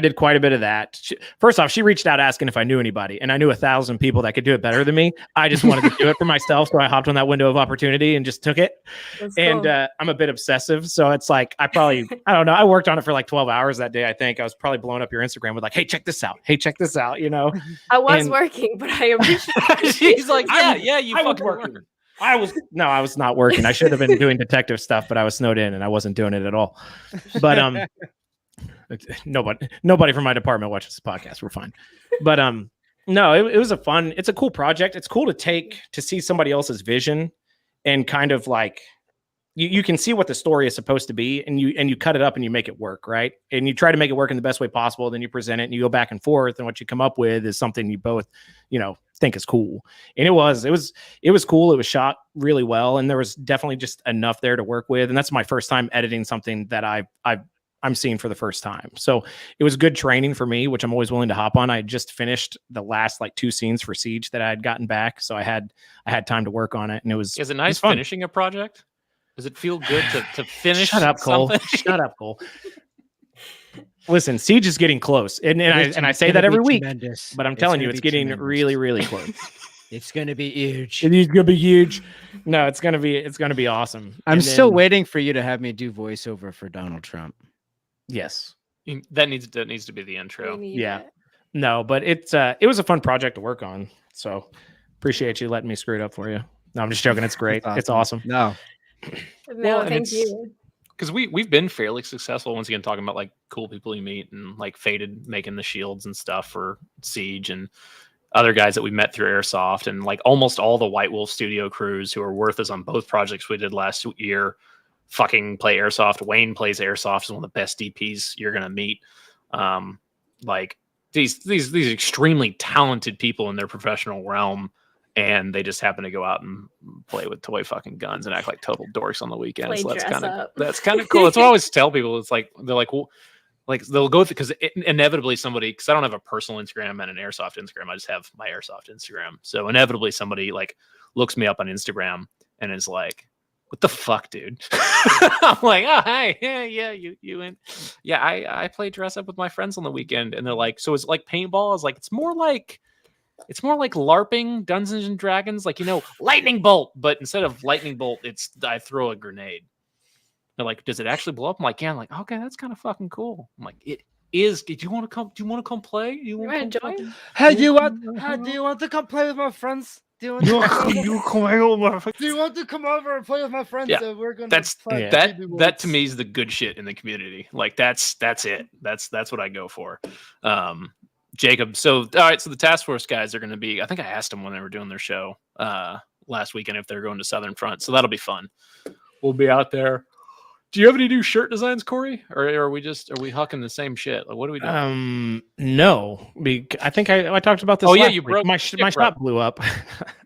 D: did quite a bit of that. First off, she reached out asking if I knew anybody, and I knew 1,000 people that could do it better than me. I just wanted to do it for myself, so I hopped on that window of opportunity and just took it.
C: That's
D: And
C: cool.
D: I'm a bit obsessive, so it's like I don't know. I worked on it for like 12 hours that day. I think I was probably blowing up your Instagram with like, "Hey, check this out! Hey, check this out!" You know.
C: I was
D: and-
C: working, but I appreciate
A: She's like, yeah, you
D: I was
A: fucking
D: working.
A: working.
D: I was not working. I should have been doing detective stuff, but I was snowed in and I wasn't doing it at all. But nobody from my department watches this podcast. We're fine. But no, it was it's a cool project. It's cool to see somebody else's vision and kind of like you can see what the story is supposed to be, and you cut it up and you make it work, right? And you try to make it work in the best way possible. Then you present it and you go back and forth, and what you come up with is something you both, think is cool. And it was cool. It was shot really well, and there was definitely just enough there to work with. And that's my first time editing something that I'm seeing for the first time. So it was good training for me, which I'm always willing to hop on. I had just finished the last like 2 scenes for Siege that I had gotten back, so I had time to work on it, and it was.
A: Is it nice
D: fun.
A: finishing a project? Does it feel good to finish?
D: Shut up, Cole.
A: something?
D: Shut up, Cole. Listen, Siege is getting close, and I say that every week, but I'm telling you, it's getting really, really close.
B: It's gonna be huge.
D: It's gonna be huge. No, it's gonna be awesome.
B: I'm
D: And
B: still
D: then-
B: waiting for you to have me do voiceover for Donald Trump.
D: Yes.
A: That needs to be the intro.
D: Yeah. No, but it was a fun project to work on. So appreciate you letting me screw it up for you. No, I'm just joking. It's great.
B: That's
D: It's awesome.
B: No,
C: No,
A: and
C: thank
A: it's-
C: you.
A: Because we've been fairly successful, once again, talking about like cool people you meet, and like Faded making the shields and stuff for Siege, and other guys that we met through Airsoft, and like almost all the White Wolf studio crews who are worth us on both projects we did last year fucking play Airsoft. Wayne plays Airsoft, is one of the best DPs you're gonna meet. Like these extremely talented people in their professional realm, and they just happen to go out and play with toy fucking guns and act like total dorks on the weekends.
C: Play
A: So that's
C: dress
A: kind of
C: up.
A: that's kind of cool. That's what I always tell people. It's like they're like, well, like they'll go because inevitably somebody, because I don't have a personal Instagram and an Airsoft Instagram, I just have my Airsoft Instagram. So inevitably somebody like looks me up on Instagram and is like, "What the fuck, dude?" I'm like, "Oh, hi, yeah, you in? Yeah, I play dress up with my friends on the weekend," and they're like, "So it's like paintball?" I was like, It's more like LARPing, Dungeons and Dragons, like lightning bolt, but instead of lightning bolt, I throw a grenade." They're like, "Does it actually blow up?" I'm like, "Yeah." I'm like, "Okay, that's kind of fucking cool." I'm like, "It is. Do you want to come? Do you want to come play?
C: You want to join?
B: Hey, do you want to come play with my friends? Do you want to come over and play with my friends?
A: Yeah,
B: So we're gonna
A: That's
B: fight
A: that
B: baby
A: that to
B: wolves."
A: me is the good shit in the community. Like that's it. That's what I go for. Jacob. So all right. So the task force guys are going to be. I think I asked them when they were doing their show last weekend if they're going to Southern Front. So that'll be fun. We'll be out there. Do you have any new shirt designs, Corey? Or are we hucking the same shit? Like, what do we do?
D: No. I think I talked about this.
A: Oh yeah,
D: last
A: you
D: week.
A: broke
D: my
A: broke.
D: shop blew up.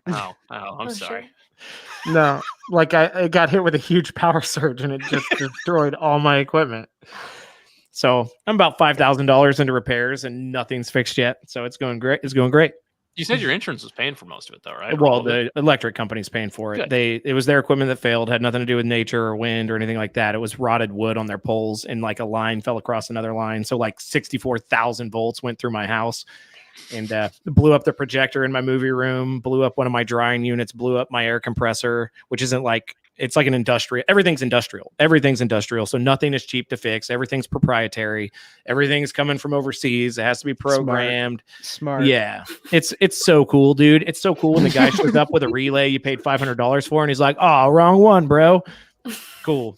A: Oh, I'm
C: Oh,
A: sorry.
C: shit.
D: No, like I got hit with a huge power surge and it just destroyed all my equipment. So I'm about $5,000 into repairs and nothing's fixed yet. So it's going great. It's going great.
A: You said your insurance was paying for most of it, though, right? Or
D: Well,
A: all of it?
D: the electric company's paying for it.
A: Good.
D: It was their equipment that failed, had nothing to do with nature or wind or anything like that. It was rotted wood on their poles, and like a line fell across another line. So like 64,000 volts went through my house and blew up the projector in my movie room, blew up one of my drying units, blew up my air compressor, which isn't like, it's like an industrial. Everything's industrial. So nothing is cheap to fix. Everything's proprietary. Everything's coming from overseas. It has to be programmed.
B: Smart.
D: Yeah. It's so cool, dude. It's so cool when the guy shows up with a relay you paid $500 for, and he's like, "Oh, wrong one, bro." Cool.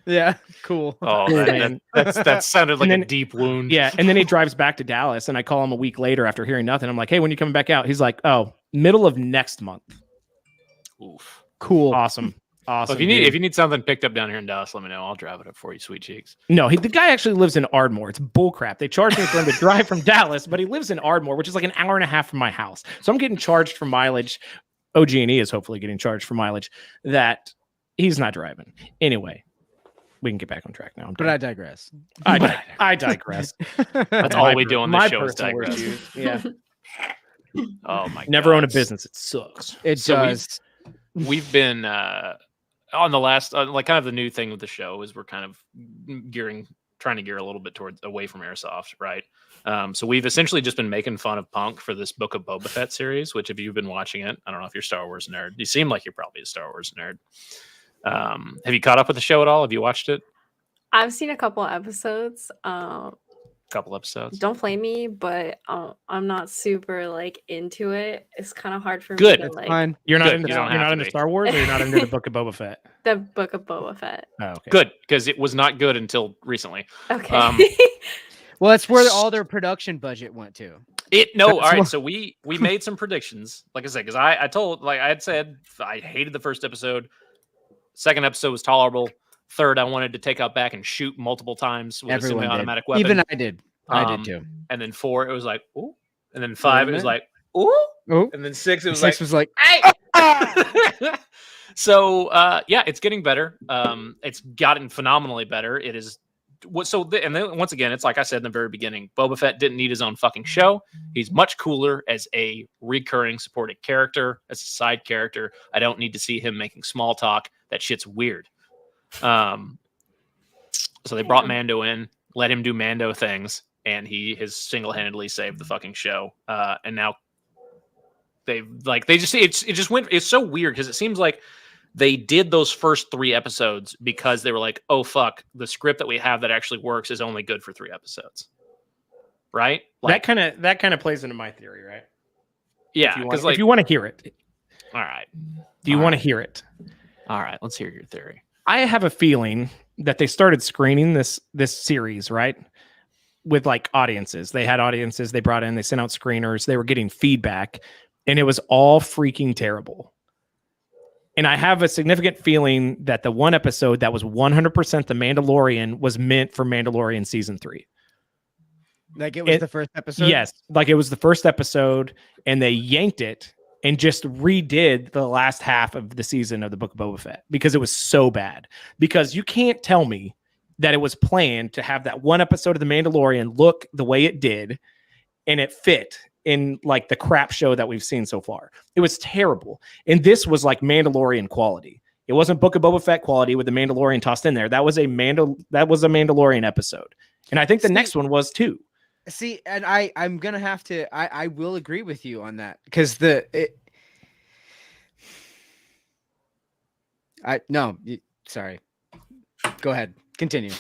B: Yeah. Cool.
A: Oh,
D: Cool,
A: that
D: man.
A: sounded like
D: And then-
A: a deep wound.
D: Yeah. And then he drives back to Dallas, and I call him a week later after hearing nothing. I'm like, "Hey, when you coming back out?" He's like, "Oh, middle of next month."
A: Oof.
B: Cool.
D: Awesome.
A: Well,
D: Awesome.
A: if you need something picked up down here in Dallas, let me know. I'll drive it up for you, sweet cheeks.
D: No, the guy actually lives in Ardmore. It's bullcrap. They charge me for him to drive from Dallas, but he lives in Ardmore, which is like an hour and a half from my house. So I'm getting charged for mileage. OG&E is hopefully getting charged for mileage that he's not driving. Anyway, we can get back on track now.
B: But I digress.
D: I digress.
A: That's all we do on this
D: my
A: show is
D: personal
A: digress.
D: issues. Yeah.
A: Oh my god.
D: Never own a business. It sucks.
B: It
A: So
B: does.
A: We've been on the last like kind of the new thing with the show is we're kind of trying to gear a little bit towards away from airsoft, right? So we've essentially just been making fun of Punk for this Book of Boba Fett series, which if you've been watching it, I don't know if you're a Star Wars nerd. You seem like you're probably a Star Wars nerd. Have you caught up with the show at all? Have you watched it?
C: I've seen a couple episodes.
A: Couple episodes.
C: Don't blame me, but I'm not super like into it. It's kind of hard for
A: Good.
C: me to
B: It's
C: like
B: fine.
D: You're not
A: Good,
D: into
A: you don't
D: you're
A: have
D: not
A: to
D: into
A: be.
D: Star Wars, or you're not into the Book of Boba Fett.
C: the Book of Boba Fett.
D: Oh, okay.
A: Good, because it was not good until recently.
C: Okay.
B: Well, that's where all their production budget went to.
A: All
B: That's
A: right.
B: what-
A: So we made some predictions, like I said, because I told, like I had said, I hated the first episode. Second episode was tolerable. Third, I wanted to take out back and shoot multiple times with
B: Everyone
A: a
B: did.
A: semi-automatic weapon.
B: Even I did. I did too.
A: And then 4, it was like, ooh. And then 5, it was
B: minute.
A: like, ooh.
B: Oh,
A: And then 6, it was
B: 6 was like,
A: hey. So yeah, it's getting better. It's gotten phenomenally better. It is and then once again, it's like I said in the very beginning, Boba Fett didn't need his own fucking show. He's much cooler as a recurring supporting character, as a side character. I don't need to see him making small talk. That shit's weird. So they brought Mando in, let him do Mando things, and he has single-handedly saved the fucking show. And now it's so weird because it seems like they did those first 3 episodes because they were like, oh fuck, the script that we have that actually works is only good for 3 episodes. Right? Like,
D: that kind of plays into my theory, right?
A: yeah,
D: Because
A: because
D: if you want to hear it,
A: all right.
D: do you
A: All
D: want to
A: right.
D: hear it?
A: All right, let's hear your theory.
D: I have a feeling that they started screening this series, right? With like audiences. They had audiences they brought in, they sent out screeners, they were getting feedback, and it was all freaking terrible. And I have a significant feeling that the one episode that was 100% The Mandalorian was meant for Mandalorian season 3.
B: like it was the first episode.
D: Yes, like it was the first episode, and they yanked it and just redid the last half of the season of the Book of Boba Fett because it was so bad. Because you can't tell me that it was planned to have that one episode of The Mandalorian look the way it did and it fit in like the crap show that we've seen so far. It was terrible. And this was like Mandalorian quality. It wasn't Book of Boba Fett quality with the Mandalorian tossed in there. That was a Mandalorian episode. And I think the next one was too.
B: See, and I'm gonna have to. I will agree with you on that because sorry. Go ahead. Continue.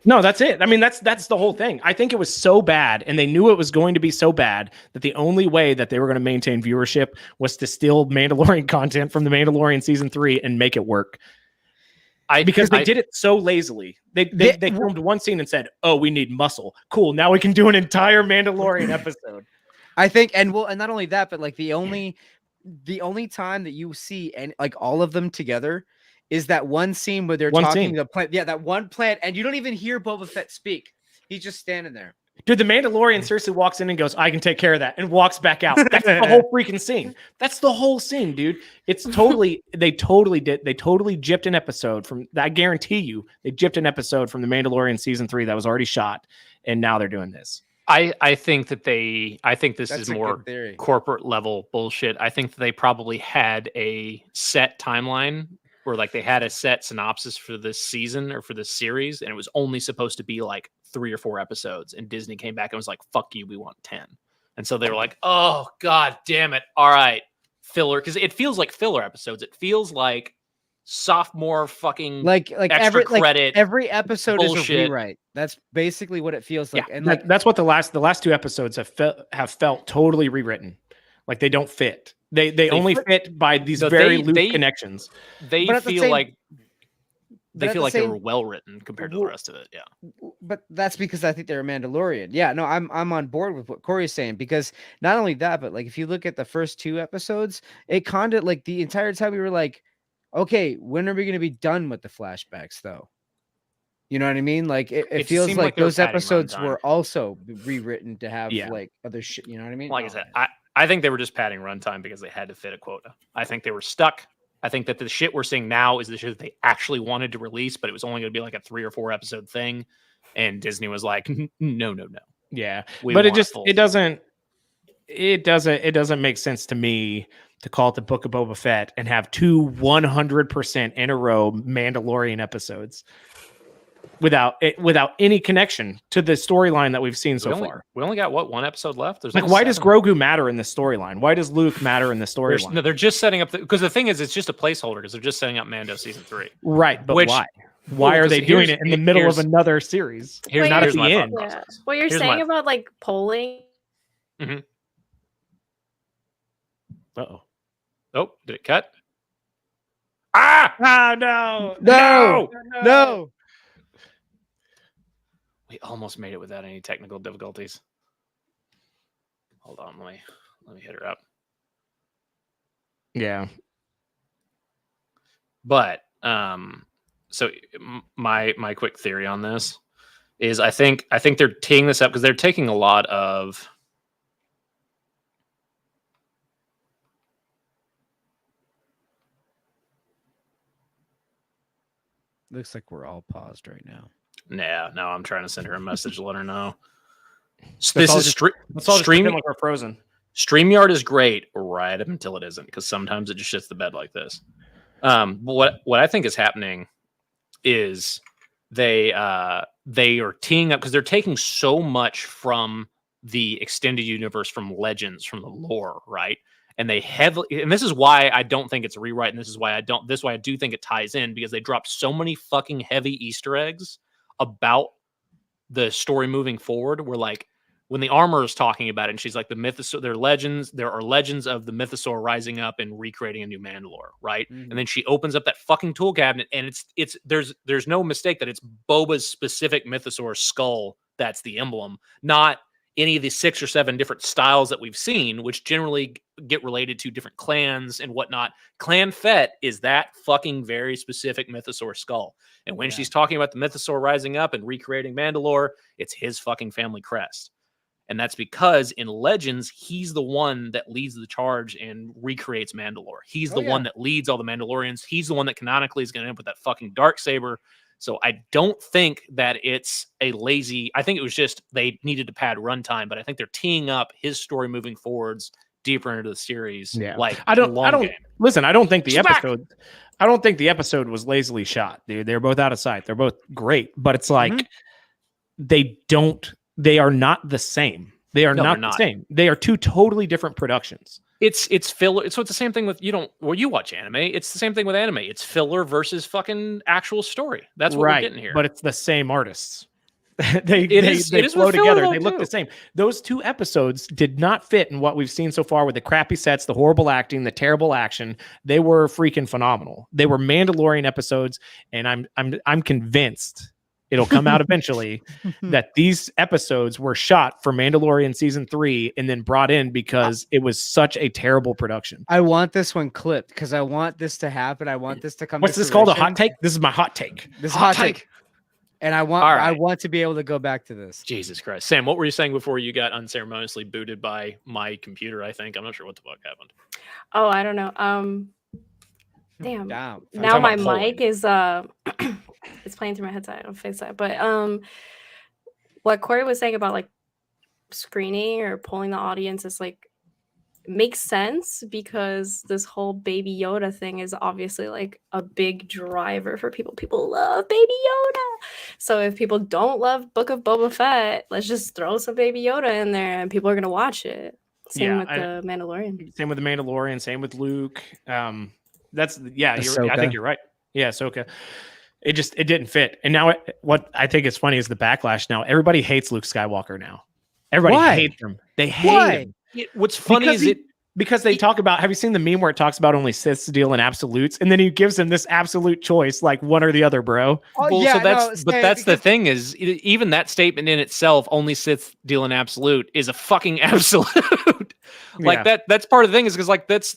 D: No, that's it. I mean, that's the whole thing. I think it was so bad, and they knew it was going to be so bad that the only way that they were going to maintain viewership was to steal Mandalorian content from the Mandalorian season 3 and make it work. Because they did it so lazily. They filmed one scene and said, "Oh, we need muscle. Cool. Now we can do an entire Mandalorian episode."
B: I think, and not only that, but like the only time that you see and like all of them together is that one scene where they're talking to the plant. Yeah, that one plant, and you don't even hear Boba Fett speak. He's just standing there.
D: Dude, the Mandalorian seriously walks in and goes, "I can take care of that," and walks back out. That's the whole freaking scene. That's the whole scene, dude. It's totally, they totally gypped an episode from, I guarantee you, they gypped an episode from the Mandalorian season 3 that was already shot, and now they're doing this.
A: I think this is more corporate level bullshit. I think that they probably had a set timeline where like they had a set synopsis for this season or for this series, and it was only supposed to be like 3 or 4 episodes, and Disney came back and was like, "Fuck you, we want 10." And so they were like, "Oh god damn it. All right, filler," because it feels like filler episodes. It feels like sophomore fucking
B: like
A: extra credit.
B: Every episode
A: bullshit.
B: is a rewrite. That's basically what it feels like.
D: Yeah,
B: and like
D: that's what the last 2 episodes have felt totally rewritten. Like they don't fit. They only fit by these very loose connections.
A: They feel like they were well written compared to the rest of it. Yeah.
B: But that's because I think they're a Mandalorian. Yeah, no, I'm on board with what Corey's saying, because not only that, but like if you look at the first 2 episodes, it kind of like the entire time we were like, okay, when are we going to be done with the flashbacks though? You know what I mean? Like it feels like those episodes were also rewritten to have like other shit. You know what I mean?
A: Like I said, I think they were just padding runtime because they had to fit a quota. I think they were stuck. I think that the shit we're seeing now is the shit that they actually wanted to release, but it was only going to be like a 3 or 4 episode thing. And Disney was like, no.
D: Yeah. But it doesn't make sense to me to call it the Book of Boba Fett and have 2 100% in a row Mandalorian episodes without any connection to the storyline that we've seen so far.
A: We only got 1 episode left. There's
D: like, why does Grogu matter in the storyline? Why does Luke matter in the storyline?
A: No, they're just setting up because the thing is, it's just a placeholder because they're just setting up Mando season 3.
D: Right, but why? Why are they doing it in the middle of another series?
A: Not at the end.
C: Yeah. What you're saying about like polling.
A: Mm-hmm.
D: Uh-oh.
A: Oh, did it cut?
D: Ah! Oh, no!
A: We almost made it without any technical difficulties. Hold on, let me hit her up.
D: Yeah.
A: But so my quick theory on this is I think they're teeing this up because they're taking a lot of
B: looks like we're all paused right now.
A: Nah, no, I'm trying to send her a message to let her know.
D: This is stream like we're frozen.
A: StreamYard is great right up until it isn't, because sometimes it just shits the bed like this. What I think is happening is they are teeing up because they're taking so much from the extended universe, from Legends, from the lore, right? And they heavily, and this is why I don't think it's a rewrite, and this is why I do think it ties in, because they dropped so many fucking heavy Easter eggs about the story moving forward. Where like when the armor is talking about it, and she's like, the mythosaur, there are legends of the mythosaur rising up and recreating a new Mandalore, right? Mm-hmm. And then she opens up that fucking tool cabinet, and there's no mistake that it's Boba's specific mythosaur skull that's the emblem, not any of the 6 or 7 different styles that we've seen, which generally get related to different clans and whatnot. Clan Fett is that fucking very specific mythosaur skull. And when she's talking about the mythosaur rising up and recreating Mandalore, it's his fucking family crest. And that's because in Legends, he's the one that leads the charge and recreates Mandalore. He's the one that leads all the Mandalorians. He's the one that canonically is going to end up with that fucking Darksaber. So I don't think that it's a lazy. I think it was just they needed to pad runtime, but I think they're teeing up his story moving forwards deeper into the series.
D: Yeah,
A: like
D: I don't listen. I don't think the episode. I don't think the episode was lazily shot, dude. They're both out of sight. They're both great, but it's like they are not the same. They are not the same. They are 2 totally different productions.
A: It's filler. So it's the same thing with you watch anime. It's the same thing with anime. It's filler versus fucking actual story. That's what we're getting here.
D: But it's the same artists. they
A: is
D: flow
A: with filler,
D: together.
A: though,
D: They look
A: too.
D: the same. Those 2 episodes did not fit in what we've seen so far with the crappy sets, the horrible acting, the terrible action. They were freaking phenomenal. They were Mandalorian episodes, and I'm convinced it'll come out eventually that these episodes were shot for Mandalorian season 3 and then brought in because it was such a terrible production.
B: I want this one clipped because I want this to happen. I want this to come.
D: What's
B: to
D: this called? A hot
B: fruition.
D: take? This is my hot take.
B: This is hot take. And I want
A: All
B: I
A: right.
B: want to be able to go back to this.
A: Jesus Christ. Sam, what were you saying before you got unceremoniously booted by my computer, I think? I'm not sure what the fuck happened.
C: Oh, I don't know. Damn.
B: Down.
C: Now my
A: talking about
C: mic is it's playing through my headset. I don't fix that. But what Corey was saying about like screening or pulling the audience is like makes sense because this whole Baby Yoda thing is obviously like a big driver for people. People love Baby Yoda. So if people don't love Book of Boba Fett, let's just throw some Baby Yoda in there and people are gonna watch it. Same with the Mandalorian.
D: Same with the Mandalorian. Same with Luke. That's I
B: Ahsoka.
D: think you're right. Yeah, Ahsoka. It didn't fit. And now what I think is funny is the backlash. Now everybody hates Luke Skywalker. Now everybody
B: Why?
D: hates him. They hate
B: Why?
D: him.
A: What's funny is
D: because they talk about. Have you seen the meme where it talks about only Siths deal in absolutes, and then he gives him this absolute choice, like one or the other, bro.
B: Oh,
A: well,
B: yeah,
A: so that's
B: no,
A: but
B: say-
A: that's the
B: because-
A: thing is even that statement in itself, only Sith deal in absolute, is a fucking absolute. Like that's part of the thing is because like that's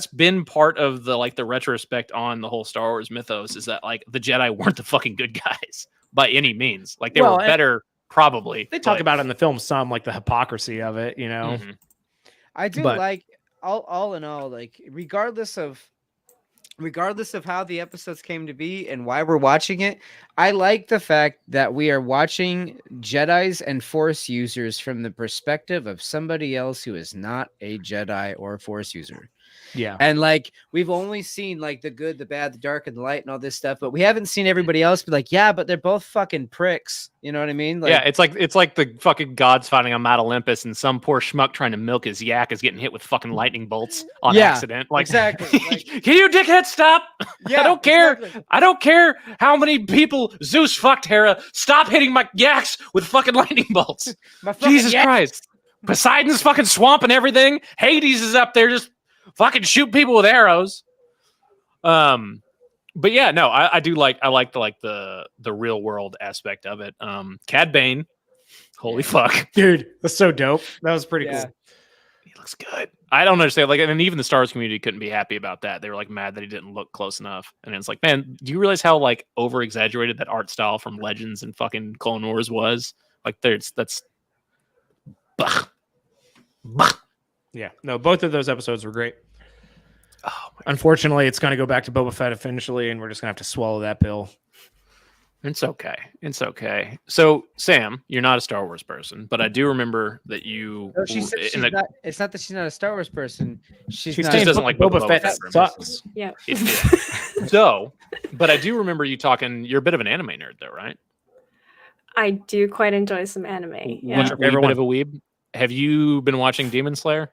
A: been part of the like the retrospect on the whole Star Wars mythos is that like the Jedi weren't the fucking good guys by any means. Like they
D: Well,
A: were better probably.
D: They talk
A: but-
D: about it in the film some, like the hypocrisy of it, you know.
A: Mhm.
B: I do
D: But-
B: like all in all, like regardless of how the episodes came to be and why we're watching it, I like the fact that we are watching Jedis and Force users from the perspective of somebody else who is not a Jedi or a Force user.
D: Yeah.
B: And like we've only seen like the good, the bad, the dark, and the light, and all this stuff, but we haven't seen everybody else be like, yeah, but they're both fucking pricks. You know what I mean? Like,
A: Yeah, it's like the fucking gods fighting on Mount Olympus, and some poor schmuck trying to milk his yak is getting hit with fucking lightning bolts on
B: Yeah,
A: accident. Like,
B: exactly. Like,
A: can you dickhead stop?
B: yeah,
A: I don't care.
B: exactly.
A: I don't care how many people Zeus fucked Hera. Stop hitting my yaks with fucking lightning bolts.
B: My fucking
A: Jesus
B: yak-
A: Christ. Poseidon's fucking swamping everything. Hades is up there just fucking shoot people with arrows. But yeah, no, I like the real world aspect of it. Cad Bane, holy fuck,
D: Dude, that's so dope. That was pretty
B: Yeah.
D: cool.
A: he looks good. I don't understand, like, and even the Star Wars community couldn't be happy about that. They were like mad that he didn't look close enough. And it's like, man, do you realize how like over exaggerated that art style from Legends and fucking Clone Wars was? Like, that's. Bah. Bah.
D: Yeah. No, both of those episodes were great.
A: Oh my
D: Unfortunately, it's going to go back to Boba Fett eventually, and we're just going to have to swallow that pill.
A: It's okay. It's okay. So, Sam, you're not a Star Wars person, but I do remember that you.
B: No, she said
A: in
B: she's
A: the-
B: not. It's not that she's not a Star Wars person. She's
D: She's
B: not.
A: just
D: saying
A: doesn't like
D: Boba
A: Boba
D: Fett
A: Fett
D: sucks.
C: Yeah.
A: So, but I do remember you talking. You're a bit of an anime nerd, though, right?
C: I do quite enjoy some anime. Yeah.
D: What's your
A: Wee
D: favorite
A: bit
D: one?
A: of a weeb. Have you been watching Demon Slayer?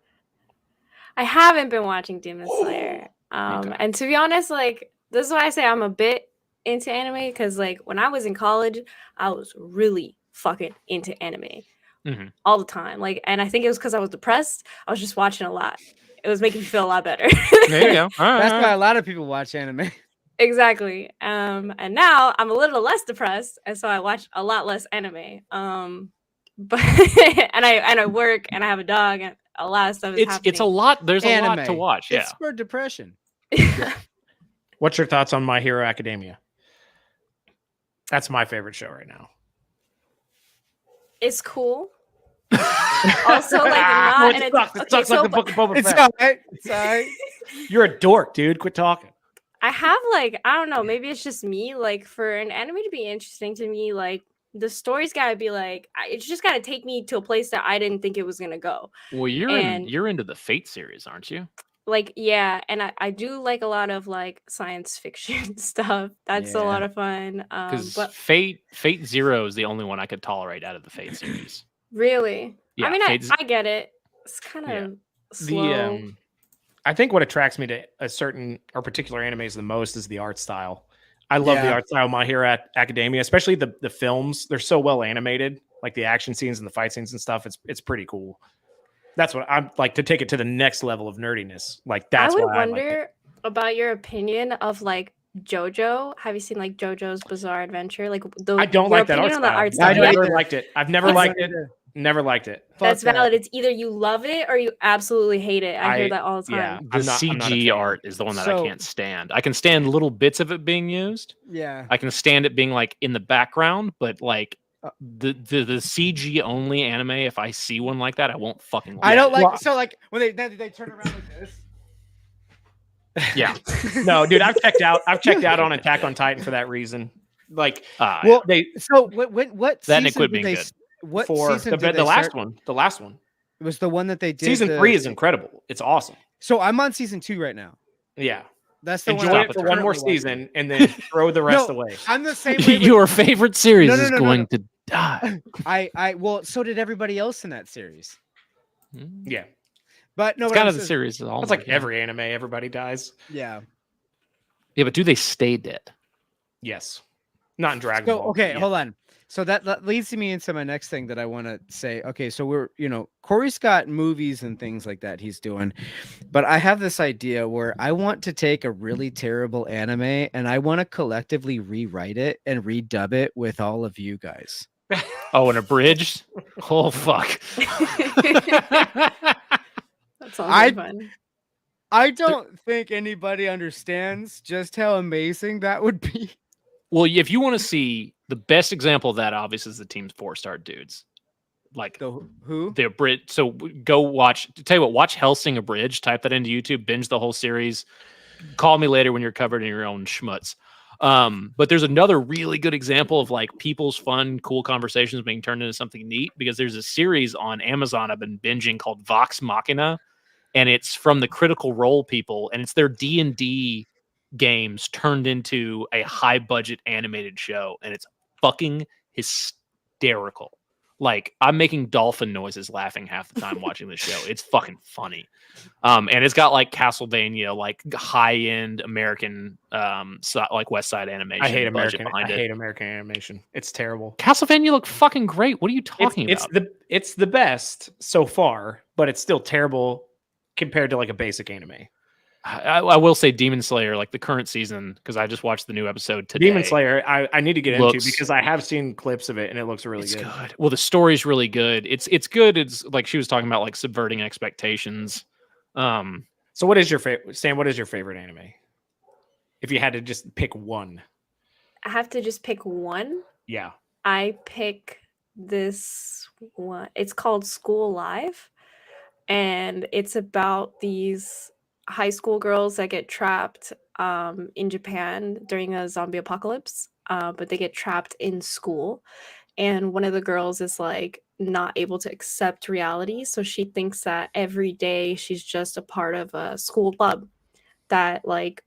C: I haven't been watching Demon Slayer.
A: Okay.
C: And to be honest, like this is why I say I'm a bit into anime because like when I was in college, I was really fucking into anime
A: Mhm.
C: all the time. Like, and I think it was because I was depressed. I was just watching a lot. It was making me feel a lot better.
A: There you go. All right,
B: That's
A: all
B: why
A: right.
B: a lot of people watch anime.
C: Exactly. And now I'm a little less depressed, and so I watch a lot less anime. But and I work and I have a dog and a lot of stuff is happening.
A: It's a lot. There's a lot to
B: Anime.
A: watch. Yeah.
B: It's for depression.
D: What's your thoughts on My Hero Academia? That's my favorite show right now.
C: It's cool. Also, like not in a
D: It sucks like the Book of Boba
B: It's
D: Fett.
B: all right. It's all right.
D: You're a dork, dude. Quit talking.
C: I have like I don't know, maybe it's just me. Like for an anime to be interesting to me, like the story's gotta be like it's just gotta take me to a place that I didn't think it was gonna go.
A: Well,
C: And-
A: you're into the Fate series, aren't you?
C: Like yeah, and I do like a lot of like science fiction stuff. That's a
B: Yeah.
C: lot of fun.
A: Because
C: But
A: Fate Zero is the only one I could tolerate out of the Fate series.
C: really,
A: Yeah,
C: I mean
A: Fate Z-
C: I get it. It's kind of
A: Yeah.
C: slow.
D: I think what attracts me to a certain or particular animes the most is the art style. I love the
B: Yeah.
D: art style of My Hero Academia, especially the films. They're so well animated, like the action scenes and the fight scenes and stuff. It's pretty cool. That's what I'm like, to take it to the next level of nerdiness. Like that's
C: I would
D: why I like it.
C: wonder about your opinion of like JoJo. Have you seen like JoJo's Bizarre Adventure? Like
D: I don't
C: your
D: like that art
C: opinion on the
D: style.
C: art
D: I've
C: style.
D: never
B: either.
D: liked it. I've never
C: It's-
D: liked it. Never liked it.
C: That's
B: Fuck that.
C: valid. It's either you love it or you absolutely hate it. I hear that all the time.
D: Yeah,
A: The
D: I'm not a
A: CG
D: fan.
A: art is the one that
B: So-
A: I can't stand. I can stand little bits of it being used.
B: Yeah.
A: I can stand it being like in the background, but like the CG only anime, if I see one like that, I won't fucking watch
B: I don't
A: it.
B: like so like when they turn around like this.
A: Yeah.
D: No, dude, I've checked out. I've checked out on Attack on Titan for that reason. Like,
B: Well,
D: they
B: so what
A: That and it
B: season
A: quit
B: did
A: being
B: they
A: good.
B: s- what
D: for
B: season
D: the
B: did they
D: last
B: start?
D: one. The last one.
B: It was the one that they did.
D: Season 3 is incredible. It's awesome.
B: So I'm on season 2 right now.
D: Yeah,
B: That's the one.
D: enjoy
B: I'm
D: it for one more
B: currently watching.
D: season and then throw the rest
B: No,
D: away.
B: I'm the same way. With,
A: Your favorite series
B: No, no,
A: is
B: no, no,
A: going
B: no.
A: to die.
B: I well, so did everybody else in that series.
D: Yeah,
B: But no,
A: It's
B: what
A: kind
B: I'm
A: of the
B: saying-
A: series. All
D: it's like every anime. Everybody dies.
B: Yeah.
A: Yeah, but do they stay dead?
D: Yes, not in Dragon
B: So
D: Ball.
B: okay,
D: Yeah.
B: hold on. So that leads me into my next thing that I want to say. Okay, so we're Corey's got movies and things like that he's doing, but I have this idea where I want to take a really terrible anime and I want to collectively rewrite it and redub it with all of you guys.
A: Oh, and abridged? Oh, fuck.
C: That sounds
B: I-
C: like fun.
B: I don't think anybody understands just how amazing that would be.
A: Well, if you want to see the best example of that, obviously, is the Team 4-star dudes. Like
B: The who?
A: the abridged. So go watch. Tell you what, watch Hellsing abridged. Type that into YouTube. Binge the whole series. Call me later when you're covered in your own schmutz. But there's another really good example of like people's fun, cool conversations being turned into something neat, because there's a series on Amazon I've been binging called Vox Machina, and it's from the Critical Role people, and it's their D&D games turned into a high budget animated show, and it's fucking hysterical. Like, I'm making dolphin noises laughing half the time watching this show. It's fucking funny. And it's got like Castlevania, like high end American, like West Side animation.
D: I hate
A: budget
D: American. I
A: behind it.
D: hate American animation. It's terrible.
A: Castlevania looked fucking great. What are you talking
D: It's
A: about?
D: it's the best so far, but it's still terrible compared to like a basic anime.
A: I will say Demon Slayer, like the current season, because I just watched the new episode today.
D: Demon Slayer, I need to get
A: looks-
D: into because I have seen clips of it and it looks really
A: It's
D: good.
A: good. Well, the story's really good. It's good. It's like she was talking about, like subverting expectations.
D: So, what is your favorite, Sam? What is your favorite anime? If you had to just pick one,
C: I have to just pick one.
D: yeah.
C: I pick this one. It's called School Live, and it's about these high school girls that get trapped in Japan during a zombie apocalypse, but they get trapped in school. And one of the girls is like not able to accept reality, so she thinks that every day she's just a part of a school club that like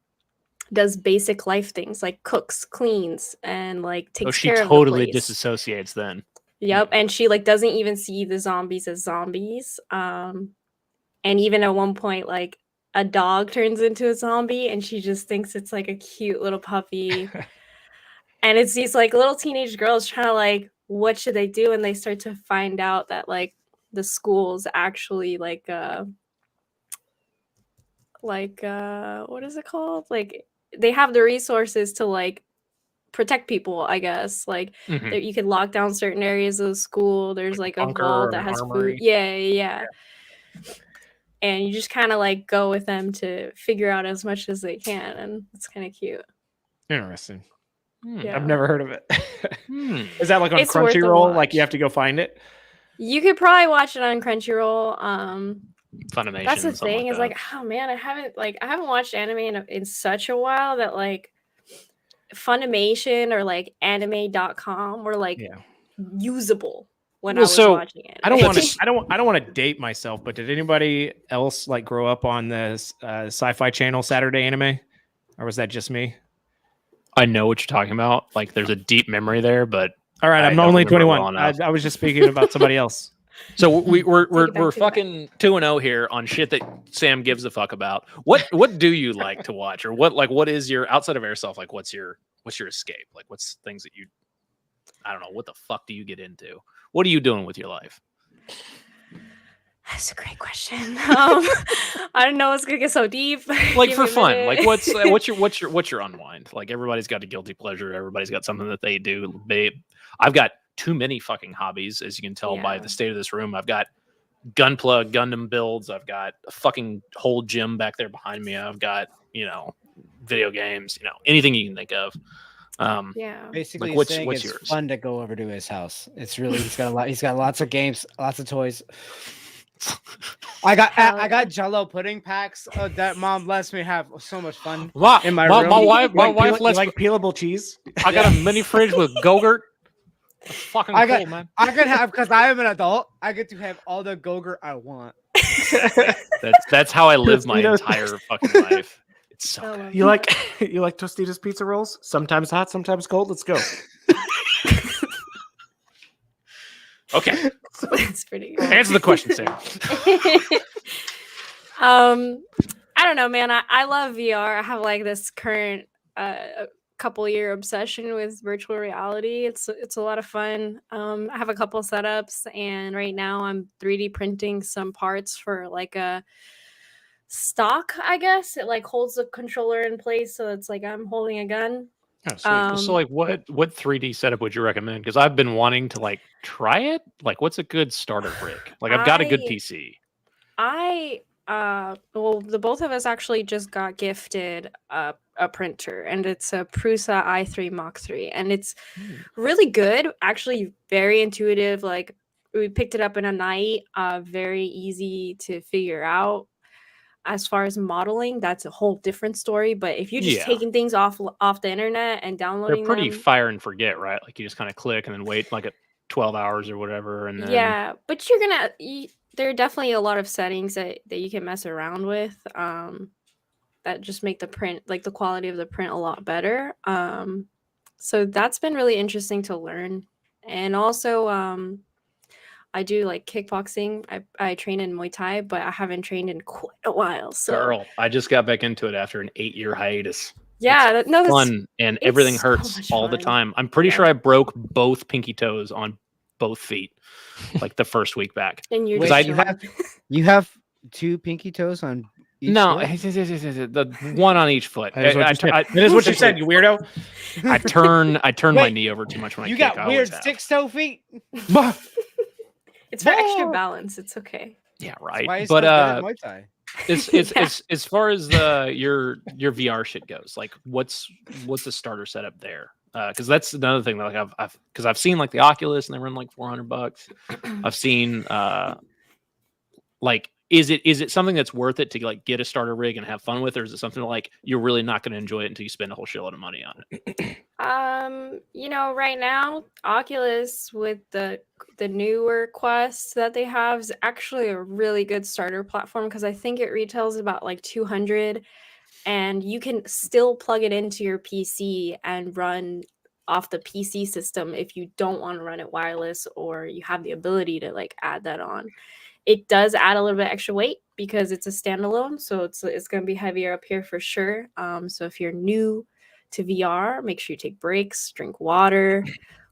C: does basic life things, like cooks, cleans, and like takes
A: Oh, she
C: care
A: totally
C: of the place.
A: disassociates then.
C: Yep, and she like doesn't even see the zombies as zombies. And even at one point, like a dog turns into a zombie, and she just thinks it's like a cute little puppy. And it's these like little teenage girls trying to like, what should they do? And they start to find out that like the school's actually like what is it called? Like they have the resources to like protect people, I guess. Like
A: Mhm.
C: there, you can lock down certain areas of the school. There's like a
D: bunker
C: vault
D: or
C: that
D: an
C: has
D: armory.
C: food. Yeah. And you just kind of like go with them to figure out as much as they can, and it's kind of cute.
D: Interesting.
C: Yeah.
D: I've never heard of it.
A: Hmm.
D: Is that like on
C: It's worth a
D: Crunchyroll? Like you
C: watch.
D: have to go find it?
C: You could probably watch it on Crunchyroll.
A: Funimation.
C: That's the
A: something
C: thing. Is
A: that.
C: like, oh man, I haven't watched anime in such a while that like Funimation or like anime.com were like
D: Yeah.
C: usable when I
A: Well,
C: was
A: so,
C: watching it.
D: I don't want to. I don't want to date myself, but did anybody else like grow up on the Sci-Fi Channel Saturday anime, or was that just me?
A: I know what you're talking about. Like, there's a deep memory there, but
D: All right,
A: I
D: I'm
A: don't
D: only
A: remember
D: 21.
A: well enough.
D: I was just speaking about somebody else.
A: so we're
C: Take it back, take it back.
A: fucking 2-0 here on shit that Sam gives a fuck about. What do you like to watch, or what is your, outside of Airsoft, like what's your What's your escape? Like, what's things that you, I don't know, what the fuck do you get into? What are you doing with your life?
C: That's a great question. I don't know what's gonna get so deep.
A: Like
C: Give
A: for
C: me a
A: fun,
C: minute.
A: like what's your unwind? Like everybody's got a guilty pleasure. Everybody's got something that they do. I've got too many fucking hobbies, as you can tell by
C: Yeah.
A: the state of this room. I've got Gunplug, Gundam builds. I've got a fucking whole gym back there behind me. I've got, video games, anything you can think of.
C: Yeah.
B: Basically,
A: Like,
B: he's
A: what's
B: saying it's
A: yours?
B: fun to go over to his house. It's really he's got lots of games, lots of toys. I got Jello pudding packs that mom lets me have so much fun in my room.
A: My wife
D: You
A: lets
D: like peelable cheese.
A: I got a mini fridge with Go-Gurt. Fucking
B: I
A: cool,
B: got-
A: man.
B: I can have because I am an adult. I get to have all the Go-Gurt I want.
A: That's how I live my
D: Tostitos.
A: entire fucking life. It's so
C: I
A: good.
C: love
D: You like Tostitos pizza rolls? Sometimes hot, sometimes cold. Let's go.
A: Okay,
C: That's pretty good.
A: answer the question, Sarah.
C: I don't know, man. I love VR. I have like this current couple year obsession with virtual reality. It's a lot of fun. I have a couple setups, and right now I'm 3D printing some parts for like a stock. I guess it like holds the controller in place, so it's like I'm holding a gun.
D: Oh, sweet.
A: So like what 3D setup would you recommend? Because I've been wanting to like try it. Like what's a good starter rig? Like I've got a good
C: I-
A: PC.
C: Well, the both of us actually just got gifted a printer, and it's a Prusa i3 Mach 3, and it's really good. Actually, very intuitive. Like we picked it up in a night. Very easy to figure out. As far as modeling, that's a whole different story. But if you're just
A: Yeah.
C: taking things off the internet and
A: They're
C: downloading
A: pretty
C: them,
A: fire and forget, right? Like you just kind of click and then wait like 12 hours or whatever, and then
C: yeah, but there are definitely a lot of settings that you can mess around with that just make the print, like the quality of the print, a lot better. So that's been really interesting to learn. And also I do like kickboxing. I train in Muay Thai, but I haven't trained in quite a while. So
A: girl, I just got back into it after an 8-year hiatus.
C: yeah, that's
A: Fun, and everything
C: it's so
A: hurts
C: much
A: all the
C: fun.
A: time. I'm pretty
C: Yeah.
A: sure I broke both pinky toes on both feet like the first week back.
C: And you're
B: Wait,
C: just
B: you have 2 pinky toes on each
A: No,
B: foot?
A: the one on each foot.
D: That is what you said.
A: I-
D: That is what you said, you weirdo.
A: I turn my
B: Wait,
A: knee over too much when I
B: You
A: kick.
B: got
A: I
B: weird
A: always have.
B: 6-toe feet.
C: it's for extra
B: Whoa.
C: balance. It's okay.
A: Yeah,
B: That's why
A: right.
B: he's
A: But
B: so good at Muay Thai.
C: Yeah.
A: as far as your VR shit goes, like what's the starter setup there? Because that's another thing that like I've seen like the Oculus and they run like $400. I've seen like is it something that's worth it to like get a starter rig and have fun with, or is it something like you're really not going to enjoy it until you spend a whole shitload of money on it?
C: Right now, Oculus with the newer Quests that they have is actually a really good starter platform because I think it retails about like 200, and you can still plug it into your PC and run off the PC system if you don't want to run it wireless, or you have the ability to like add that on. It does add a little bit extra weight because it's a standalone, so it's going to be heavier up here for sure. So if you're new to VR, make sure you take breaks, drink water,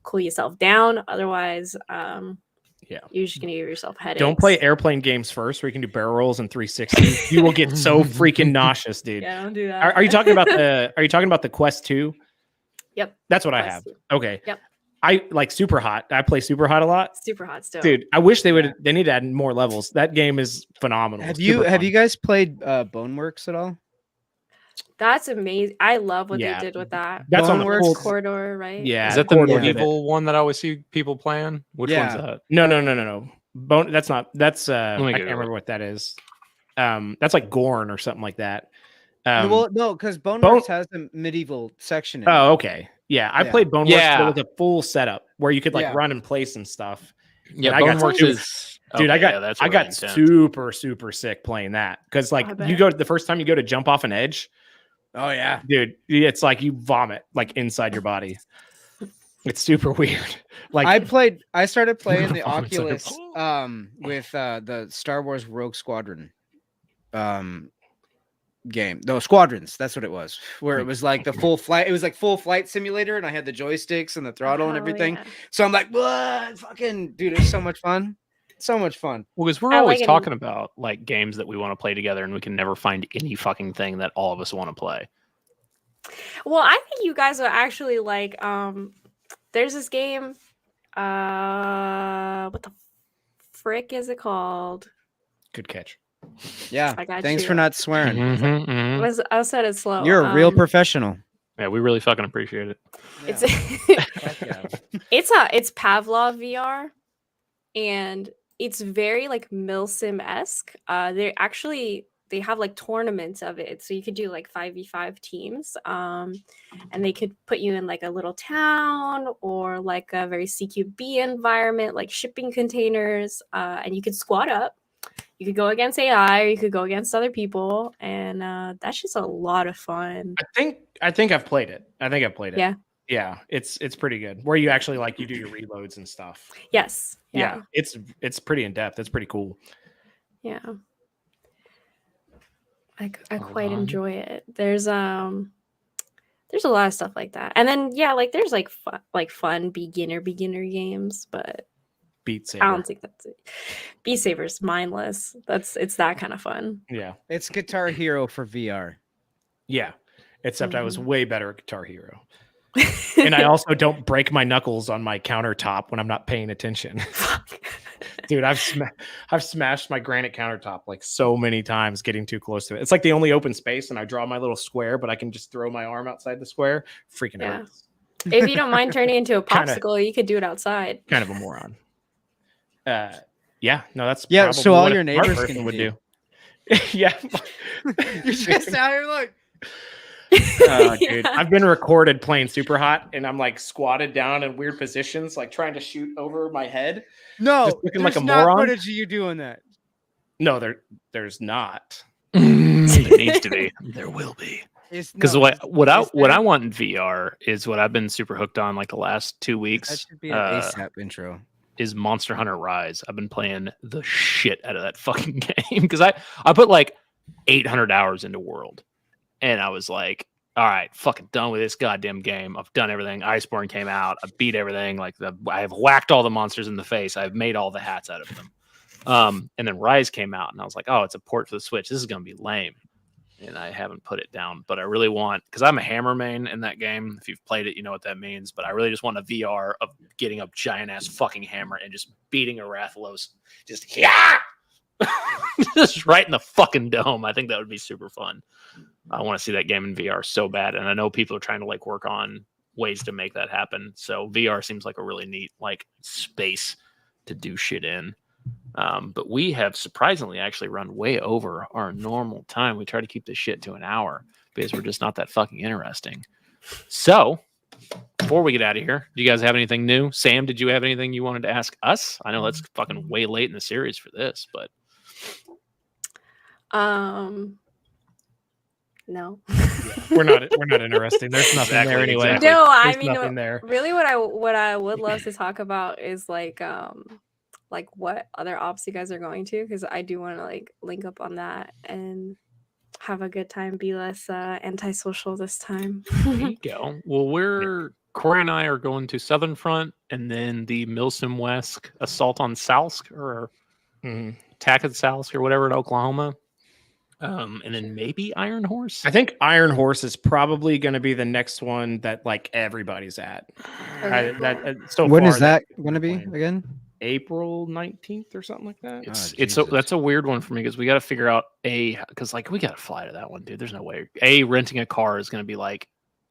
C: cool yourself down. Otherwise, you're just gonna give yourself headaches.
D: Don't play airplane games first, where you can do barrel rolls in 360. You will get so freaking nauseous, dude.
C: Yeah, don't do that.
D: Are you talking about the Quest 2?
C: Yep.
D: That's what I
C: Quest
D: have.
C: 2.
D: Okay.
C: Yep.
D: I like Super Hot. I play Super Hot a lot.
C: Super hot still.
D: Dude, I wish they need to add more levels. That game is phenomenal.
B: Have
D: Super
B: you
D: fun.
B: guys played Boneworks at all?
C: That's amazing. I love what
D: Yeah.
C: they did with that.
D: That's on the
B: Boneworks
D: full
C: Corridor, right?
D: Yeah.
A: Is that the
D: Corridor did
A: medieval one that I always see people playing? Which
B: Yeah.
A: one's that?
D: No. Bone. That's not. That's.
A: me
D: I
A: Google
D: can't
A: it.
D: remember what that is. That's like Gorn or something like that.
B: Well, no, because Boneworks has a medieval section. In it.
D: Oh, okay. Yeah, I
B: Yeah.
D: played Boneworks
A: Yeah.
D: with a full setup where you could like
B: Yeah.
D: run in place and stuff.
A: Yeah,
D: I got
A: Boneworks
D: super-
A: is
D: Dude,
A: okay,
D: I
A: yeah, that's
D: got
A: really intense.
D: super sick playing that because like
C: I
D: you
C: bet.
D: go the first time you go to jump off an edge,
B: Oh yeah.
D: dude, it's like you vomit like inside your body. It's super weird. Like
B: I started playing the
A: Oh, it's like-
B: Oculus with the Star Wars Rogue Squadron. game. No, Squadrons. That's what it was. Where it was like the full flight. It was like full flight simulator, and I had the joysticks and the throttle and
C: Hell
B: everything.
C: yeah.
B: So I'm like, what? Fucking dude, it's so much fun. So much fun.
A: Well, because we're
C: I
A: always
C: like
A: talking about like games that we want to play together, and we can never find any fucking thing that all of us want to play.
C: Well, I think you guys are actually like there's this game what the frick is it called?
D: Good catch.
B: Yeah.
C: I got
B: Thanks
C: you.
B: for not swearing.
A: Mhm, mhm.
C: I said it slow.
B: You're a real professional.
A: Yeah, we really fucking appreciate it.
C: It's
B: Fuck yeah.
C: it's Pavlov VR, and it's very like Milsim-esque. They have like tournaments of it, so you could do like 5v5 teams, and they could put you in like a little town or like a very CQB environment, like shipping containers, and you could squad up. You could go against AI, or you could go against other people, and that's just a lot of fun.
D: I think I've played it.
C: Yeah.
D: Yeah, it's pretty good. Where you actually like you do your reloads and stuff.
C: Yes.
D: Yeah, it's pretty in depth. It's pretty cool.
C: Yeah. I
A: Hold
C: quite
A: on.
C: enjoy it. There's a lot of stuff like that. And then yeah, like there's like fun beginner games, but
D: Beat
C: I
D: Saber.
C: don't think that's it. Beat Saber's mindless. It's that kind of fun.
D: Yeah,
B: It's Guitar Hero for VR.
D: yeah. Except I was
C: Mhm.
D: way better at Guitar Hero, and I also don't break my knuckles on my countertop when I'm not paying attention. Dude, I've smashed my granite countertop like so many times getting too close to it. It's like the only open space, and I draw my little square, but I can just throw my arm outside the square. Freaking
C: Yeah.
D: hurts.
C: If you don't mind turning into a
D: Kinda.
C: popsicle, you could do it outside.
D: Kind of a moron. Yeah, no, that's
B: Yeah,
D: probably
B: so all
D: what a
B: your
D: smart
B: neighbors
D: person
B: can
D: would
B: do.
D: do. Yeah.
B: You're just out here like
D: Dude, I've been recorded playing super hot, and I'm like squatted down in weird positions, like trying to shoot over my head.
B: no,
D: Just looking like
B: there's
D: a
B: not
D: moron.
B: footage of you doing that.
D: No, there's not.
A: There needs to be. There will be. Because what I want in VR is what I've been super hooked on like the last 2
B: That
A: weeks.
B: should be an ASAP intro.
A: Is Monster Hunter Rise. I've been playing the shit out of that fucking game because I put like 800 hours into World, and I was like, all right, fucking done with this goddamn game. I've done everything. Iceborne came out. I beat everything. Like I have whacked all the monsters in the face. I've made all the hats out of them. And then Rise came out, and I was like, oh, it's a port for the Switch. This is gonna be lame. And I haven't put it down, but I really want, because I'm a hammer main in that game. If you've played it, you know what that means. But I really just want a VR of getting a giant ass fucking hammer and just beating a Rathalos, just yeah, just right in the fucking dome. I think that would be super fun. I want to see that game in VR so bad, and I know people are trying to like work on ways to make that happen. So VR seems like a really neat like space to do shit in. But we have surprisingly actually run way over our normal time. We try to keep this shit to an hour because we're just not that fucking interesting. So before we get out of here, do you guys have anything new? Sam, did you have anything you wanted to ask us? I know that's fucking way late in the series for this, but
C: no.
D: We're not interesting. There's nothing
A: Exactly,
D: there anyway.
A: exactly.
C: No, I
D: There's
C: mean
D: nothing there.
C: really what I would love to talk about is like what other ops you guys are going to, because I do want to like link up on that and have a good time, be less antisocial this time.
A: there you go. Well, Corey and I are going to Southern Front and then the Milsom West assault on Salsk or attack at Salsk or whatever in Oklahoma. And then maybe Iron Horse.
D: I think Iron Horse is probably going to be the next one that like everybody's at.
C: Okay.
B: When is that going to be again?
D: April 19th or something like that.
A: That's a weird one for me because we got to figure out because like we got to fly to that one, dude. There's no way. Renting a car is going to be like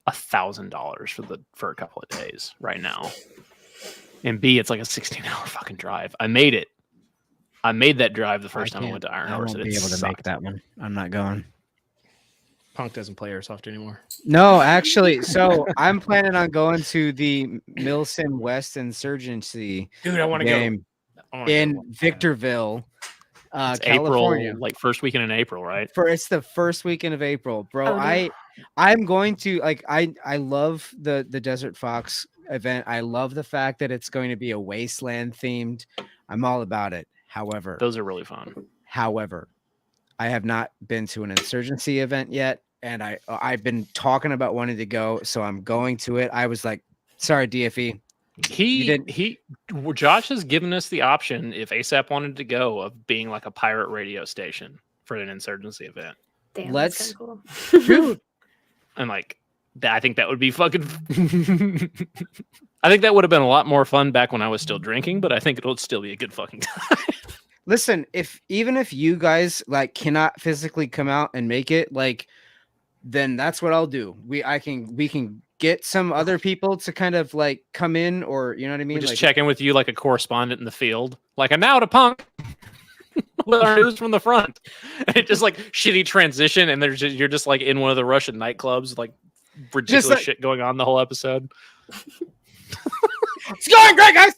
A: $1,000 for a couple of days right now, and B, it's like a 16-hour fucking drive. I made it. I made that drive the first time I went to Iron Horse.
B: I won't be able to make that one. I'm not going.
D: Punk doesn't play airsoft anymore.
B: No, actually, so I'm planning on going to the Milsim West Insurgency
D: Dude, I want to
B: game in Victorville, California.
A: April, like first weekend in April, right?
B: It's the first weekend of April, bro.
C: Oh, no.
B: I'm going to like I love the Desert Fox event. I love the fact that it's going to be a wasteland themed. I'm all about it. However,
A: Those are really fun.
B: I have not been to an insurgency event yet, and I've been talking about wanting to go, so I'm going to it. I was like, sorry, DFE.
A: Josh has given us the option if ASAP wanted to go of being like a pirate radio station for an insurgency event.
C: Damn,
B: Let's
C: that's kinda cool.
B: dude.
A: And like I think that would be fucking I think that would have been a lot more fun back when I was still drinking, but I think it'll still be a good fucking time.
B: Listen, even if you guys like cannot physically come out and make it, like, then that's what I'll do. We can get some other people to kind of like come in, or you know what I mean?
A: We just
B: like,
A: check in with you like a correspondent in the field. Like, I'm now to Punk with our news from the front. And it just like shitty transition, and you're just like in one of the Russian nightclubs, like ridiculous
B: like,
A: shit going on the whole episode.
B: It's going great, guys.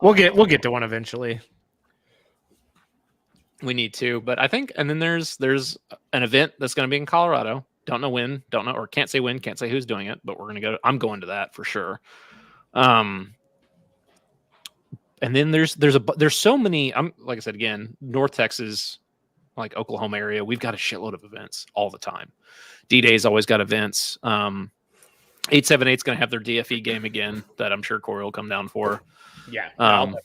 D: We'll get to one eventually.
A: We need to, but I think, and then there's an event that's going to be in Colorado. Don't know when, or can't say when, can't say who's doing it, but we're going to go. I'm going to that for sure. And then there's so many. I'm like I said again, North Texas, like Oklahoma area. We've got a shitload of events all the time. D-Day's always got events. 878's going to have their DFE game again that I'm sure Corey will come down for.
D: Yeah. Out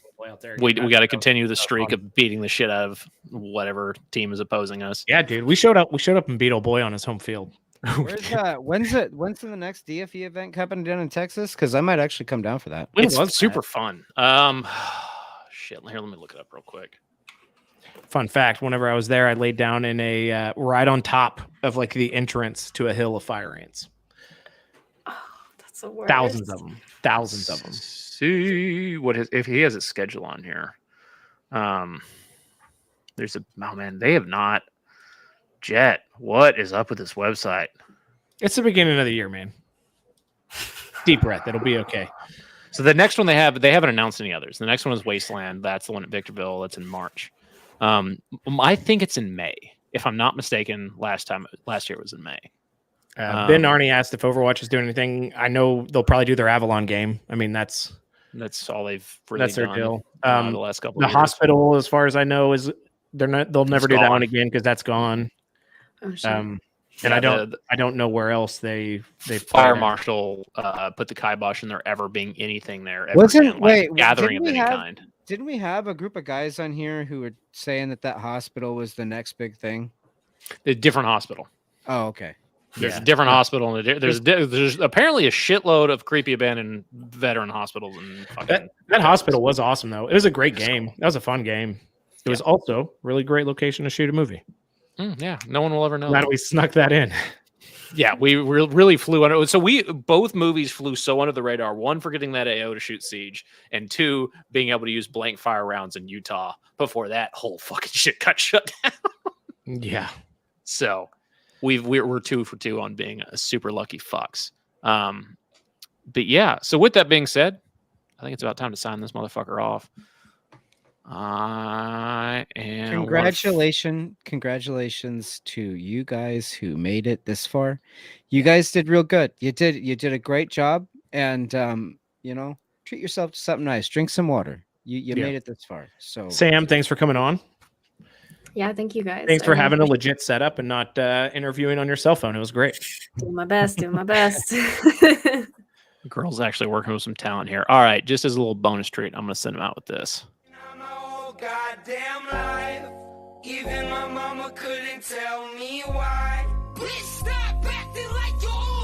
D: there.
A: We got to continue the streak of beating the shit out of whatever team is opposing us.
D: Yeah, dude. We showed up and beat old boy on his home field.
B: When's the next DFE event coming down in Texas? Because I might actually come down for that.
A: It's super fun. Shit. Here, let me look it up real quick.
D: Fun fact: whenever I was there, I laid down in a right on top of like the entrance to a hill of fire ants.
C: Oh, that's the worst.
D: Thousands of them.
A: See if he has a schedule on here. They have not. Jet, what is up with this website?
D: It's the beginning of the year, man. Deep breath. It'll be okay.
A: So the next one they haven't announced any others. The next one is Wasteland. That's the one at Victorville. That's in March. I think it's in May, if I'm not mistaken. Last year it was in May.
D: Ben Arnie asked if Overwatch is doing anything. I know they'll probably do their Avalon game. I mean, that's
A: all they've really
D: their
A: done,
D: deal.
A: The last couple of years.
D: The hospital, as far as I know, they'll never do that one again because that's gone.
C: Oh, sure.
D: And I don't know where else they
A: Fire Marshal put the kibosh in there ever being anything there. Gathering of any kind.
B: Didn't we have a group of guys on here who were saying that hospital was the next big thing?
A: A different hospital.
B: Oh, okay.
A: There's a different hospital, and there's apparently a shitload of creepy abandoned veteran hospitals. And
D: that hospital was awesome, though. It was a great game. That was a fun game. It was also really great location to shoot a movie.
A: Yeah, no one will ever know.
D: Glad we snuck that in.
A: Yeah, we really flew under. So both movies flew so under the radar. One for getting that AO to shoot Siege, and two being able to use blank fire rounds in Utah before that whole fucking shit got shut down.
D: Yeah.
A: So we're 2 for 2 on being a super lucky fucks. But yeah. So with that being said, I think it's about time to sign this motherfucker off.
B: Congratulations to you guys who made it this far. You guys did real good. You did a great job, and treat yourself to something nice. Drink some water. You made it this far. So
D: Sam, thanks for coming on.
C: Yeah, thank you guys.
D: Thanks for having a legit setup and not interviewing on your cell phone. It was great.
C: Doing my best.
A: The girl's actually working with some talent here. All right, just as a little bonus treat, I'm gonna send them out with this.
E: Goddamn life. Even my mama couldn't tell me why. Bitch, stop acting like you're